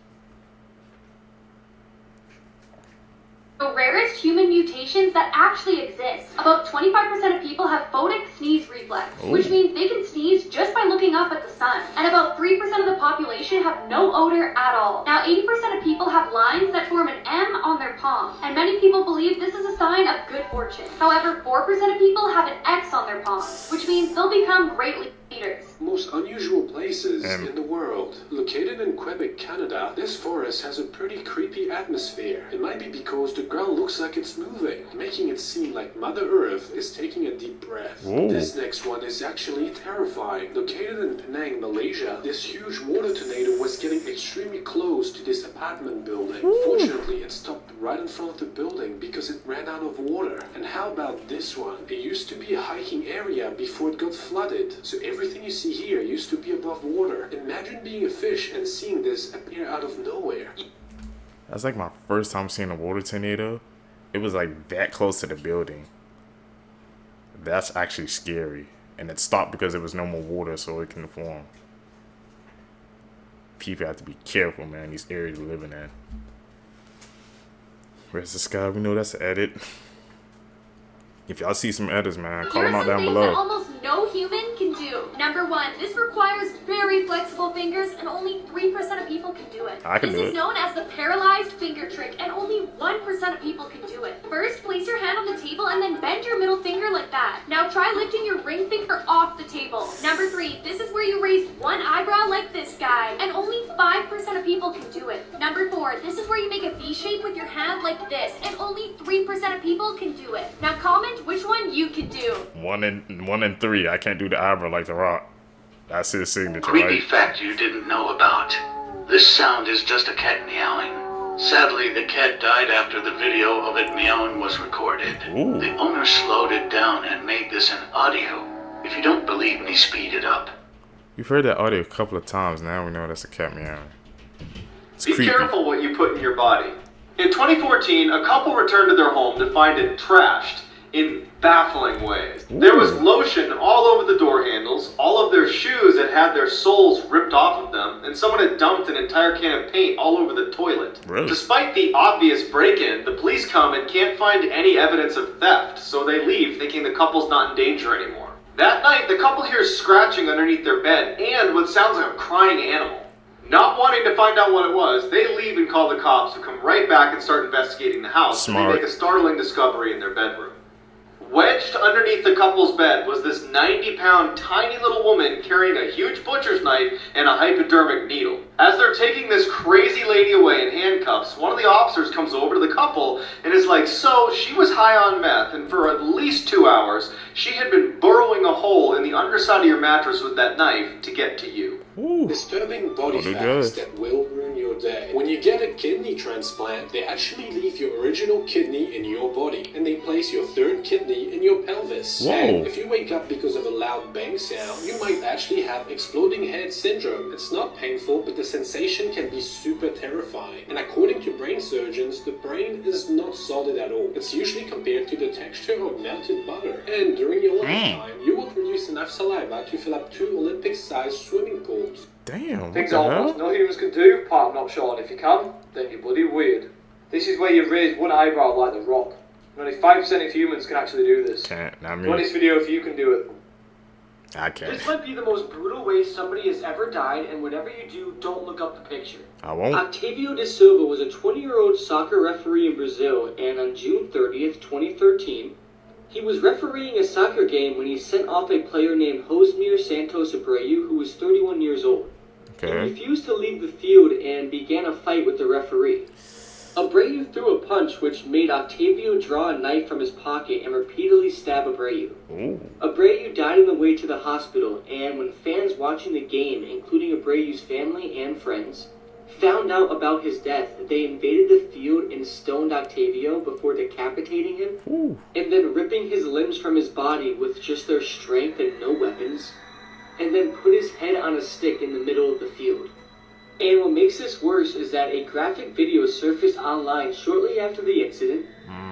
The rarest human mutations that actually exist. About 25% of people have photic sneeze reflex, which means they can sneeze just by looking up at the sun. And about 3% of the population have no odor at all. Now, 80% of people have lines that form an M on their palm, and many people believe this is a sign of good fortune. However, 4% of people have an X on their palm, which means they'll become great leaders. Most unusual places in the world. Located in Quebec, Canada, this forest has a pretty creepy atmosphere. It might be because the ground looks like it's moving, making it seem like Mother Earth is taking a deep breath. This next one is actually terrifying. Located in Penang, Malaysia, this huge water tornado was getting extremely close to this apartment building. Fortunately, it stopped right in front of the building because it ran out of water. And how about this one? It used to be a hiking area before it got flooded, so everything you see here used to be above water. Imagine being a fish and seeing this appear out of nowhere. That's like my first time seeing a water tornado. It was like that close to the building. That's actually scary. And it stopped because there was no more water, so it can form. People have to be careful, man, these areas we're living in. Where's the sky? We know that's an edit. If y'all see some edits, man, call them out down below. That almost no human can do. Number one, this requires very flexible fingers, and only 3% of people can do it. I can do it. This is known as the paralyzed finger trick, and only 1% of people can do it. First, place your hand on the table and then bend your middle finger like that. Now try lifting your ring finger off the table. Number three, this is where you raise one eyebrow like this guy, and only 5% of people can do it. Number four, this is where you make a V shape with your hand like this, and only 3% of people can do it. Now comment which one you can do. One and three. I can't do the eyebrow like The Rock. That's his signature, Creepy right? fact you didn't know about. This sound is just a cat meowing. Sadly, the cat died after the video of it meowing was recorded. Ooh. The owner slowed it down and made this an audio. If you don't believe me, speed it up. We've heard that audio a couple of times. Now we know that's a cat meowing. It's Be creepy. careful what you put in your body. In 2014, a couple returned to their home to find it trashed in baffling ways. There was lotion all over the door handles, all of their shoes had their soles ripped off of them, and someone had dumped an entire can of paint all over the toilet. Really? Despite the obvious break-in, the police come and can't find any evidence of theft, so they leave thinking the couple's not in danger anymore. That night, the couple hears scratching underneath their bed and what sounds like a crying animal. Not wanting to find out what it was, they leave and call the cops, who come right back and start investigating the house. Smart. And they make a startling discovery in their bedroom. Wedged underneath the couple's bed was this 90-pound tiny little woman carrying a huge butcher's knife and a hypodermic needle. As they're taking this crazy lady away in handcuffs, one of the officers comes over to the couple and is like, so she was high on meth, and for at least 2 hours, she had been burrowing a hole in the underside of your mattress with that knife to get to you. Disturbing body facts that will ruin your day. When you get a kidney transplant, they actually leave your original kidney in your body, and they place your third kidney in your pelvis. Whoa. And if you wake up because of a loud bang sound, you might actually have exploding head syndrome. It's not painful, but the sensation can be super terrifying. And according to brain surgeons, the brain is not solid at all. It's usually compared to the texture of melted butter. And during your lifetime, you will produce enough saliva to fill up 2 Olympic-sized swimming pools. Damn, Things almost no humans can do, but I'm not sure, and if you can, then you're bloody weird. This is where you raise one eyebrow like The Rock. Only 5% of humans can actually do this. Can't, not me. Go on this video if you can do it. I can't. This might be the most brutal way somebody has ever died, and whatever you do, don't look up the picture. I won't. Octavio de Silva was a 20-year-old soccer referee in Brazil, and on June 30th, 2013, he was refereeing a soccer game when he sent off a player named Josmir Santos Abreu, who was 31 years old. He refused to leave the field and began a fight with the referee. Abreu threw a punch which made Octavio draw a knife from his pocket and repeatedly stab Abreu. Abreu died on the way to the hospital, and when fans watching the game, including Abreu's family and friends, found out about his death, they invaded the field and stoned Octavio before decapitating him, and then ripping his limbs from his body with just their strength and no weapons, and then put his head on a stick in the middle of the field. And what makes this worse is that a graphic video surfaced online shortly after the incident,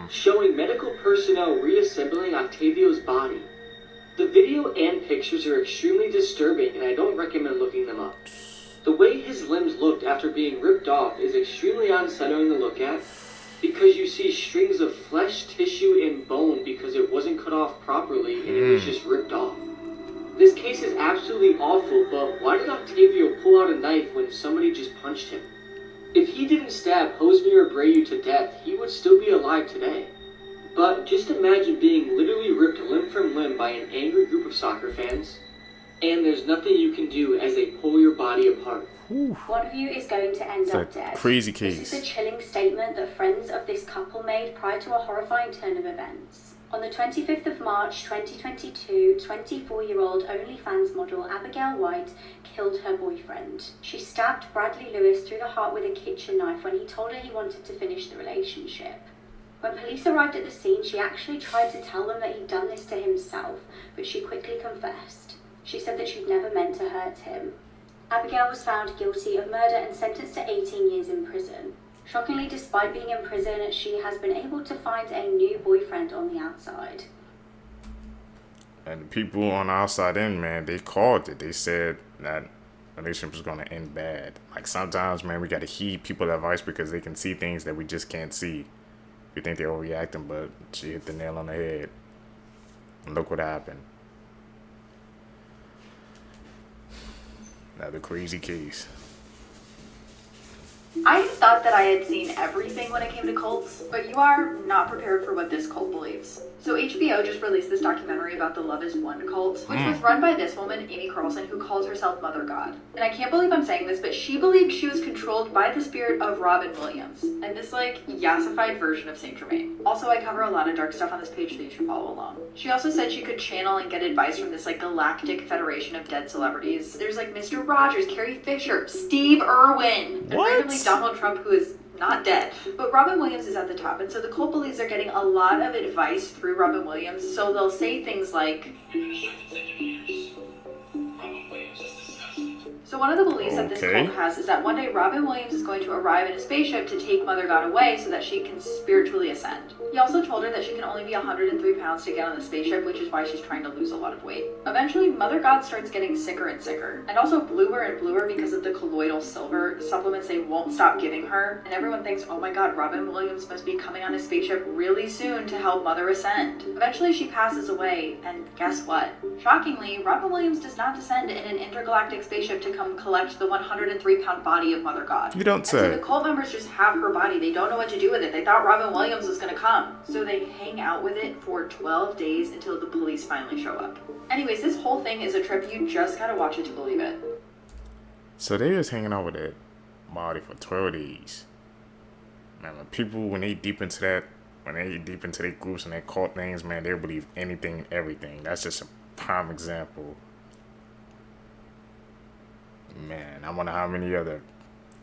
showing medical personnel reassembling Octavio's body. The video and pictures are extremely disturbing, and I don't recommend looking them up. The way his limbs looked after being ripped off is extremely unsettling to look at, because you see strings of flesh, tissue, and bone because it wasn't cut off properly and it was just ripped off. This case is absolutely awful, but why did Octavio pull out a knife when somebody just punched him? If he didn't stab Josmir Abreu to death, he would still be alive today. But just imagine being literally ripped limb from limb by an angry group of soccer fans, and there's nothing you can do as they pull your body apart. One of you is going to end up dead. Crazy case. This is a chilling statement that friends of this couple made prior to a horrifying turn of events. On the 25th of March 2022, 24-year-old OnlyFans model Abigail White killed her boyfriend. She stabbed Bradley Lewis through the heart with a kitchen knife when he told her he wanted to finish the relationship. When police arrived at the scene, she actually tried to tell them that he'd done this to himself, but she quickly confessed. She said that she'd never meant to hurt him. Abigail was found guilty of murder and sentenced to 18 years in prison. Shockingly, despite being in prison, she has been able to find a new boyfriend on the outside. And the people on the outside in, man, they called it. They said that relationship was going to end bad. Like, sometimes, man, we got to heed people's advice because they can see things that we just can't see. We think they're overreacting, but she hit the nail on the head. And look what happened. Another crazy case. I thought that I had seen everything when it came to cults, but you are not prepared for what this cult believes. So HBO just released this documentary about the Love is One cult, which was run by this woman, Amy Carlson, who calls herself Mother God. And I can't believe I'm saying this, but she believed she was controlled by the spirit of Robin Williams, and this, like, yassified version of Saint Germain. Also, I cover a lot of dark stuff on this page, so you should follow along. She also said she could channel and get advice from this, like, galactic federation of dead celebrities. There's, like, Mr. Rogers, Carrie Fisher, Steve Irwin, and randomly Donald Trump, who is not dead. But Robin Williams is at the top, and so the cult believes they're getting a lot of advice through Robin Williams, so they'll say things like, so one of the beliefs that this cult has is that one day Robin Williams is going to arrive in a spaceship to take Mother God away so that she can spiritually ascend. He also told her that she can only be 103 pounds to get on the spaceship, which is why she's trying to lose a lot of weight. Eventually, Mother God starts getting sicker and sicker, and also bluer and bluer because of the colloidal silver supplements they won't stop giving her, and everyone thinks, oh my god, Robin Williams must be coming on a spaceship really soon to help Mother ascend. Eventually, she passes away, and guess what? Shockingly, Robin Williams does not descend in an intergalactic spaceship to come come collect the 103-pound body of Mother God. You don't And say. so the cult members just have her body. They don't know what to do with it. They thought Robin Williams was going to come. So they hang out with it for 12 days until the police finally show up. Anyways, this whole thing is a trip. You just gotta watch it to believe it. So they was hanging out with that body for 12 days. Man, when people, when they deep into that, when they deep into their groups and their cult things, man, they believe anything and everything. That's just a prime example. Man, I wonder how many other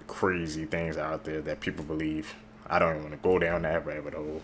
crazy things out there that people believe. I don't even want to go down that rabbit hole.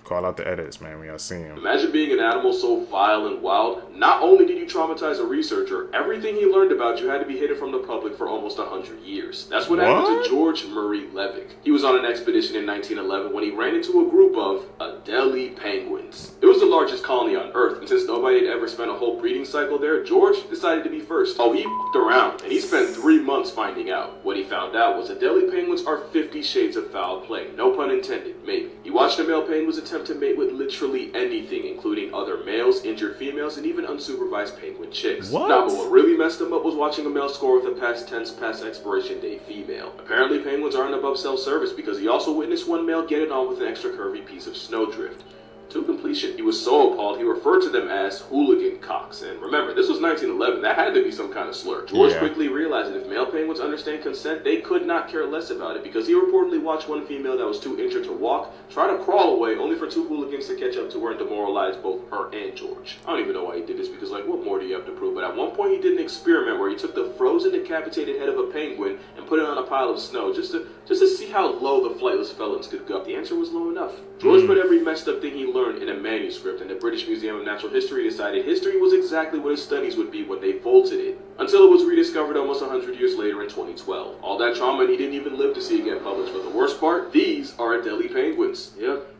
Call out the edits, man, when y'all see him. Imagine being an animal so vile and wild. Not only did you traumatize a researcher, everything he learned about you had to be hidden from the public for almost 100 years. That's what happened to George Murray Levick. He was on an expedition in 1911 when he ran into a group of Adelie penguins. It was the largest colony on Earth, and since nobody had ever spent a whole breeding cycle there, George decided to be first. Oh, he f***ed around, and he spent 3 months finding out. What he found out was Adelie penguins are 50 shades of foul play. No pun intended, maybe. He watched a male penguin's attempt to mate with literally anything, including other males, injured females, and even unsupervised penguin chicks. What? Now, but what really messed him up was watching a male score with a past tense, past expiration date female. Apparently, penguins aren't above self-service because he also witnessed one male get it on with an extra curvy piece of snowdrift. To completion, he was so appalled he referred to them as hooligan cocks. And remember, this was 1911. That had to be some kind of slur. George quickly realized that if male penguins understand consent, they could not care less about it because he reportedly watched one female that was too injured to walk try to crawl away, only for 2 hooligans to catch up to her and demoralize both her and George. I don't even know why he did this because, like, what more do you have to prove? But at one point, he did an experiment where he took the frozen, decapitated head of a penguin and put it on a pile of snow just to see how low the flightless felons could go. The answer was low enough. George put every messed up thing he learned in a manuscript, and the British Museum of Natural History decided history was exactly what his studies would be when they vaulted it, until it was rediscovered almost 100 years later in 2012. All that trauma, and he didn't even live to see it get published. But the worst part, these are Adelie penguins. Yep,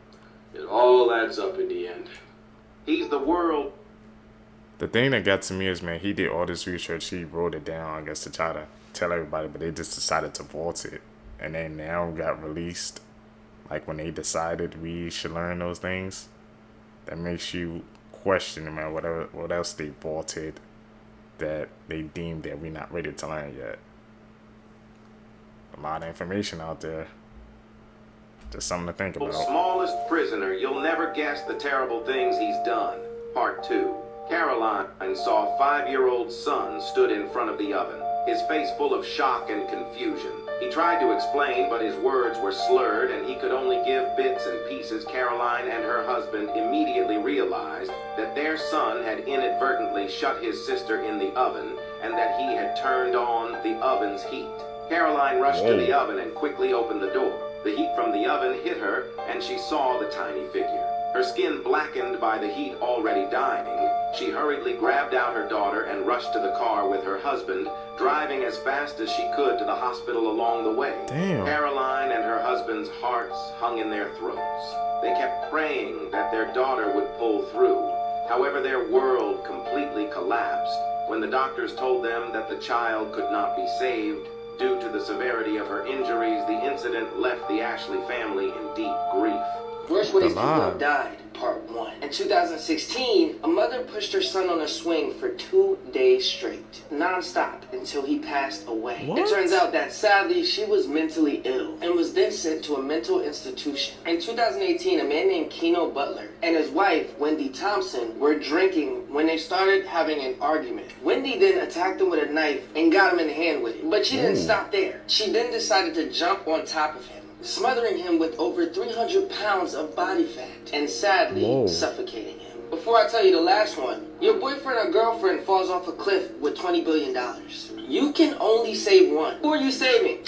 it all adds up in the end. He's the world. The thing that got to me is, man, he did all this research. He wrote it down, I guess, to try to tell everybody, but they just decided to vault it. And then now got released. Like when they decided we should learn those things, that makes you question, man, what else they vaulted that they deemed that we're not ready to learn yet. A lot of information out there. Just something to think about. Smallest prisoner, you'll never guess the terrible things he's done. Part 2. Caroline saw a 5-year-old son stood in front of the oven, his face full of shock and confusion. He tried to explain, but his words were slurred, and he could only give bits and pieces. Caroline and her husband immediately realized that their son had inadvertently shut his sister in the oven, and that he had turned on the oven's heat. Caroline rushed to the oven and quickly opened the door. The heat from the oven hit her, and she saw the tiny figure. Her skin blackened by the heat already dying, she hurriedly grabbed out her daughter and rushed to the car with her husband, driving as fast as she could to the hospital along the way. Damn. Caroline and her husband's hearts hung in their throats. They kept praying that their daughter would pull through. However, their world completely collapsed when the doctors told them that the child could not be saved. Due to the severity of her injuries, the incident left the Ashley family in deep grief. Worst ways people have died, part 1. In 2016, a mother pushed her son on a swing for 2 days straight, non-stop, until he passed away. What? It turns out that sadly, she was mentally ill and was then sent to a mental institution. In 2018, a man named Keno Butler and his wife, Wendy Thompson, were drinking when they started having an argument. Wendy then attacked him with a knife and got him in the hand with it. But she didn't stop there. She then decided to jump on top of him, smothering him with over 300 pounds of body fat and sadly suffocating him. Before I tell you the last one, your boyfriend or girlfriend falls off a cliff with $20 billion. You can only save one. Who are you saving?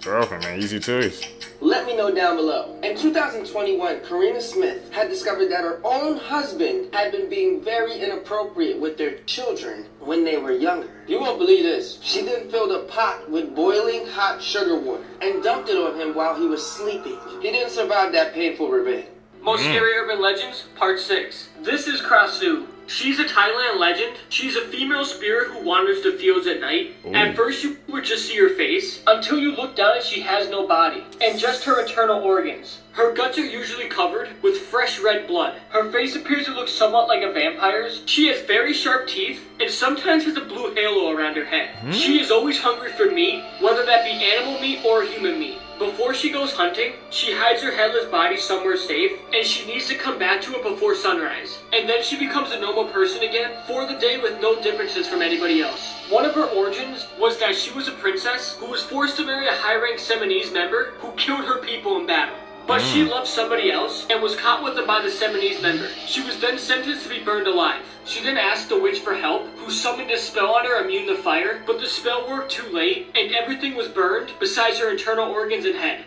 Girlfriend, man, easy choice. Let me know down below. In 2021, Karina Smith had discovered that her own husband had been being very inappropriate with their children when they were younger. You won't believe this. She then filled a pot with boiling hot sugar water and dumped it on him while he was sleeping. He didn't survive that painful revenge. Most Scary Urban Legends, Part 6. This is Krasu. She's a Thailand legend. She's a female spirit who wanders the fields at night. Ooh. At first you would just see her face, until you look down and she has no body, and just her internal organs. Her guts are usually covered with fresh red blood. Her face appears to look somewhat like a vampire's. She has very sharp teeth, and sometimes has a blue halo around her head. She is always hungry for meat, whether that be animal meat or human meat. Before she goes hunting, she hides her headless body somewhere safe, and she needs to come back to it before sunrise. And then she becomes a normal person again for the day with no differences from anybody else. One of her origins was that she was a princess who was forced to marry a high-ranked Seminese member who killed her people in battle. But she loved somebody else and was caught with them by the Seminese member. She was then sentenced to be burned alive. She then asked the witch for help, who summoned a spell on her immune to fire, but the spell worked too late, and everything was burned besides her internal organs and head.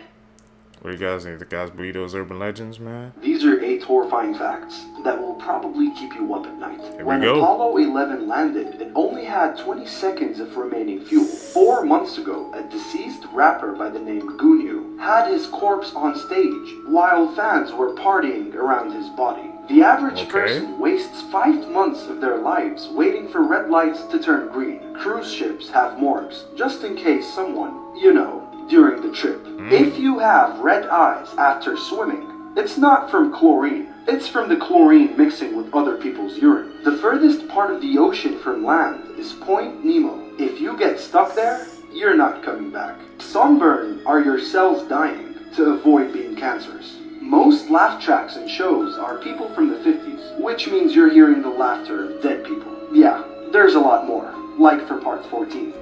What do you guys think? The guys believe those urban legends, man? These are 8 horrifying facts that will probably keep you up at night. Here When we go. Apollo 11 landed, it only had 20 seconds of remaining fuel. 4 months ago, a deceased rapper by the name Gunyu had his corpse on stage while fans were partying around his body. The average person wastes 5 months of their lives waiting for red lights to turn green. Cruise ships have morgues, just in case someone, you know, during the trip. If you have red eyes after swimming, it's not from chlorine. It's from the chlorine mixing with other people's urine. The furthest part of the ocean from land is Point Nemo. If you get stuck there, you're not coming back. Sunburn are your cells dying to avoid being cancerous. Most laugh tracks and shows are people from the 50s, which means you're hearing the laughter of dead people. Yeah, there's a lot more, like for part 14.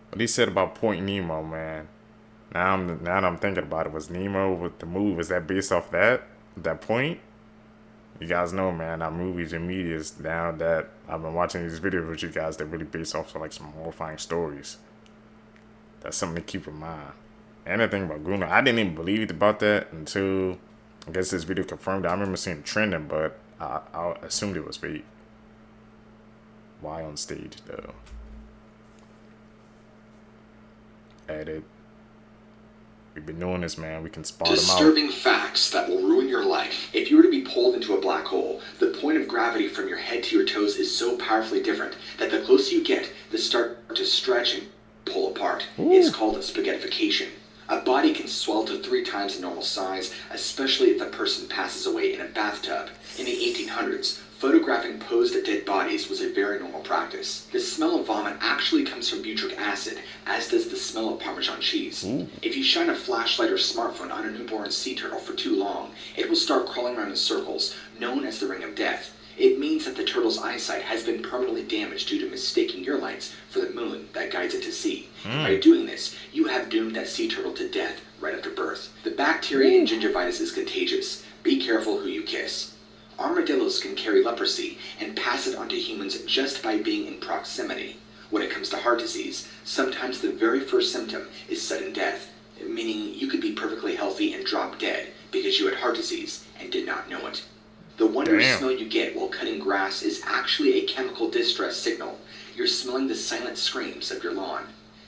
What he said about Point Nemo, man. Now that I'm thinking about it, was Nemo with the movie, was that based off that point? You guys know, man, our movies and medias, now that I've been watching these videos with you guys, they're really based off of like some horrifying stories. That's something to keep in mind. And the thing about Gunyu, I didn't even believe about that until I guess this video confirmed it. I remember seeing it trending, but I assumed it was fake. Why on stage though? Edit. We've been doing this, man. We can spot them out. Disturbing facts that will ruin your life. If you were to be pulled into a black hole, the point of gravity from your head to your toes is so powerfully different that the closer you get, they start to stretch and pull apart. It's called spaghettification. A body can swell to 3 times the normal size, especially if a person passes away in a bathtub. In the 1800s, photographing posed dead bodies was a very normal practice. The smell of vomit actually comes from butyric acid, as does the smell of Parmesan cheese. If you shine a flashlight or smartphone on a newborn sea turtle for too long, it will start crawling around in circles, known as the ring of death. It means that the turtle's eyesight has been permanently damaged due to mistaking your lights for the moon that guides it to sea. By doing this, you have doomed that sea turtle to death right after birth. The bacteria in gingivitis is contagious. Be careful who you kiss. Armadillos can carry leprosy and pass it on to humans just by being in proximity. When it comes to heart disease, sometimes the very first symptom is sudden death, meaning you could be perfectly healthy and drop dead because you had heart disease and did not know it. The wondrous smell you get while cutting grass is actually a chemical distress signal. You're smelling the silent screams of your lawn.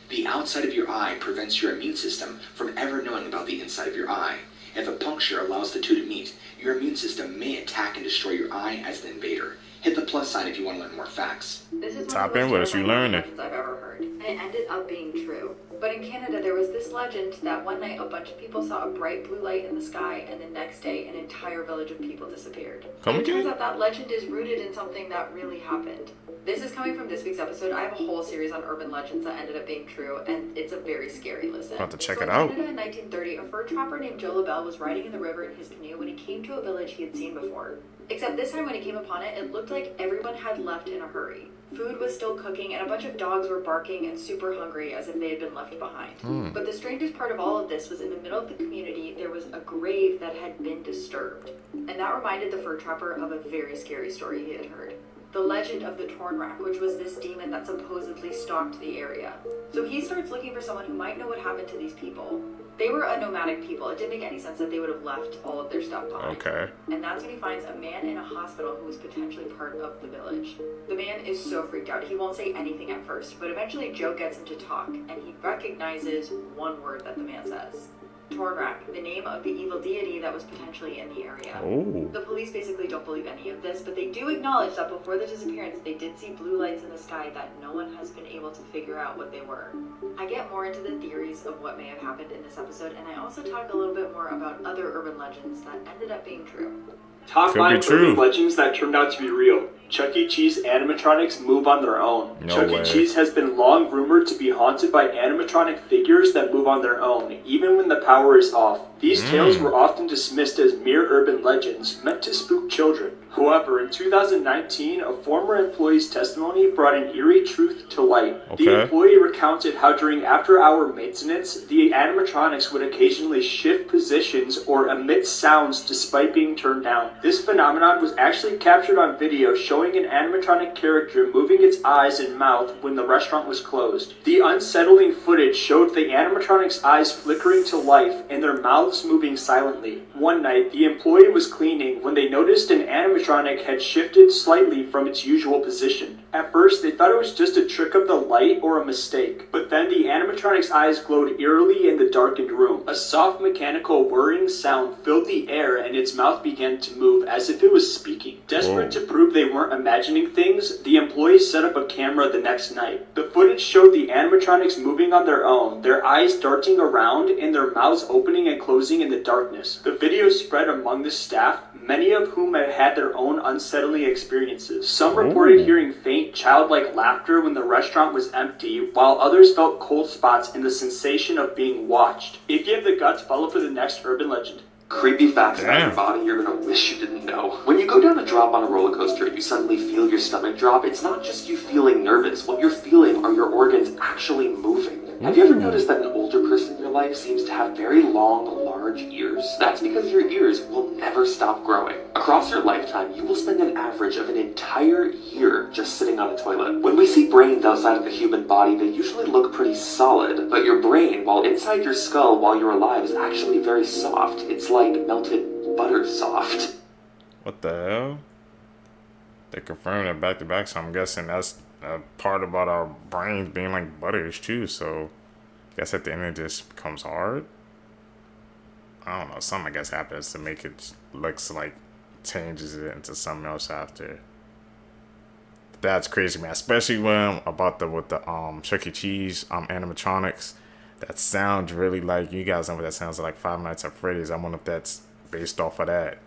The outside of your eye prevents your immune system from ever knowing about the inside of your eye. If a puncture allows the two to meet, your immune system may attack and destroy your eye as an invader. Hit the plus sign if you want to learn more facts. This is Top in with us, you learn it. I've ever heard, and it ended up being true. But in Canada, there was this legend that one night a bunch of people saw a bright blue light in the sky, and the next day, an entire village of people disappeared. Come It again? turns out that legend is rooted in something that really happened. This is coming from this week's episode. I have a whole series on urban legends that ended up being true, and it's a very scary listen. About to check So it in out. Canada in 1930, a fur trapper named Joe LaBelle was riding in the river in his canoe when he came to a village he had seen before. Except this time when he came upon it, it looked like everyone had left in a hurry. Food was still cooking, and a bunch of dogs were barking and super hungry as if they had been left behind. But the strangest part of all of this was in the middle of the community, there was a grave that had been disturbed. And that reminded the fur trapper of a very scary story he had heard. The legend of the Tornrak, which was this demon that supposedly stalked the area. So he starts looking for someone who might know what happened to these people. They were a nomadic people. It didn't make any sense that they would have left all of their stuff behind. Okay. And that's when he finds a man in a hospital who was potentially part of the village. The man is so freaked out. He won't say anything at first, but eventually Joe gets him to talk, and he recognizes one word that the man says. Torgrak, the name of the evil deity that was potentially in the area. Oh. The police basically don't believe any of this, but they do acknowledge that before the disappearance, they did see blue lights in the sky that no one has been able to figure out what they were. I get more into the theories of what may have happened in this episode, and I also talk a little bit more about other urban legends that ended up being true. Top 5 urban legends that turned out to be real. Chuck E. Cheese animatronics move on their own. Chuck E. Cheese has been long rumored to be haunted by animatronic figures that move on their own, even when the power is off. These tales were often dismissed as mere urban legends, meant to spook children. However, in 2019, a former employee's testimony brought an eerie truth to light. The employee recounted how during after-hour maintenance, the animatronics would occasionally shift positions or emit sounds despite being turned down. This phenomenon was actually captured on video showing an animatronic character moving its eyes and mouth when the restaurant was closed. The unsettling footage showed the animatronic's eyes flickering to life and their mouths moving silently. One night, the employee was cleaning when they noticed an animatronic had shifted slightly from its usual position. At first, they thought it was just a trick of the light or a mistake, but then the animatronic's eyes glowed eerily in the darkened room. A soft mechanical whirring sound filled the air and its mouth began to move as if it was speaking. Desperate to prove they weren't imagining things, the employees set up a camera the next night. The footage showed the animatronics moving on their own, their eyes darting around and their mouths opening and closing in the darkness. The video spread among the staff, many of whom had had their own unsettling experiences. Some reported hearing faint, childlike laughter when the restaurant was empty, while others felt cold spots and the sensation of being watched. If you have the guts, follow for the next urban legend. Creepy facts about your body you're gonna wish you didn't know. When you go down a drop on a roller coaster and you suddenly feel your stomach drop, it's not just you feeling nervous. What you're feeling are your organs actually moving. Have you ever noticed that an older person in your life seems to have very long, large ears? That's because your ears will never stop growing. Across your lifetime, you will spend an average of an entire year just sitting on a toilet. When we see brains outside of the human body, they usually look pretty solid, but your brain, while inside your skull while you're alive, is actually very soft. It's like melted butter soft. What the hell? They confirmed it back to back, so I'm guessing that's a part about our brains being like butters too, so I guess at the end it just becomes hard. I don't know, something I guess happens to make it looks like changes it into something else after. That's crazy, man. Especially when about with the Chuck E. Cheese animatronics. That sounds really like, you guys know what that sounds like, Five Nights at Freddy's. I wonder if that's based off of that.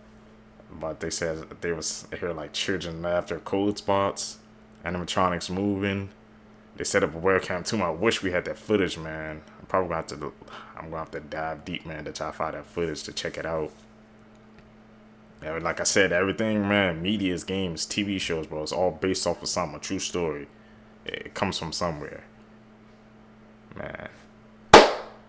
But they said they was hear like children laughter, cold spots, animatronics moving. They set up a webcam too. I wish we had that footage, man. I'm gonna have to dive deep, man, to try to find that footage to check it out. Yeah, like I said, everything, man, media's games, TV shows, bro, it's all based off of something, a true story. It comes from somewhere, man.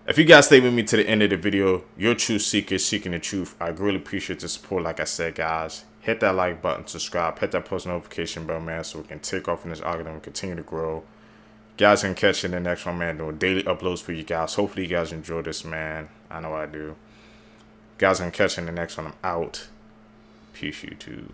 If you guys stay with me to the end of the video, you're a truth seeker seeking the truth. I really appreciate the support. Like I said, guys, hit that like button, subscribe, hit that post notification bell, man, so we can take off in this algorithm and continue to grow. Guys can catch you in the next one, man, doing daily uploads for you guys. Hopefully you guys enjoy this, man. I know I do. Guys can catch you in the next one. I'm out. Peace, YouTube.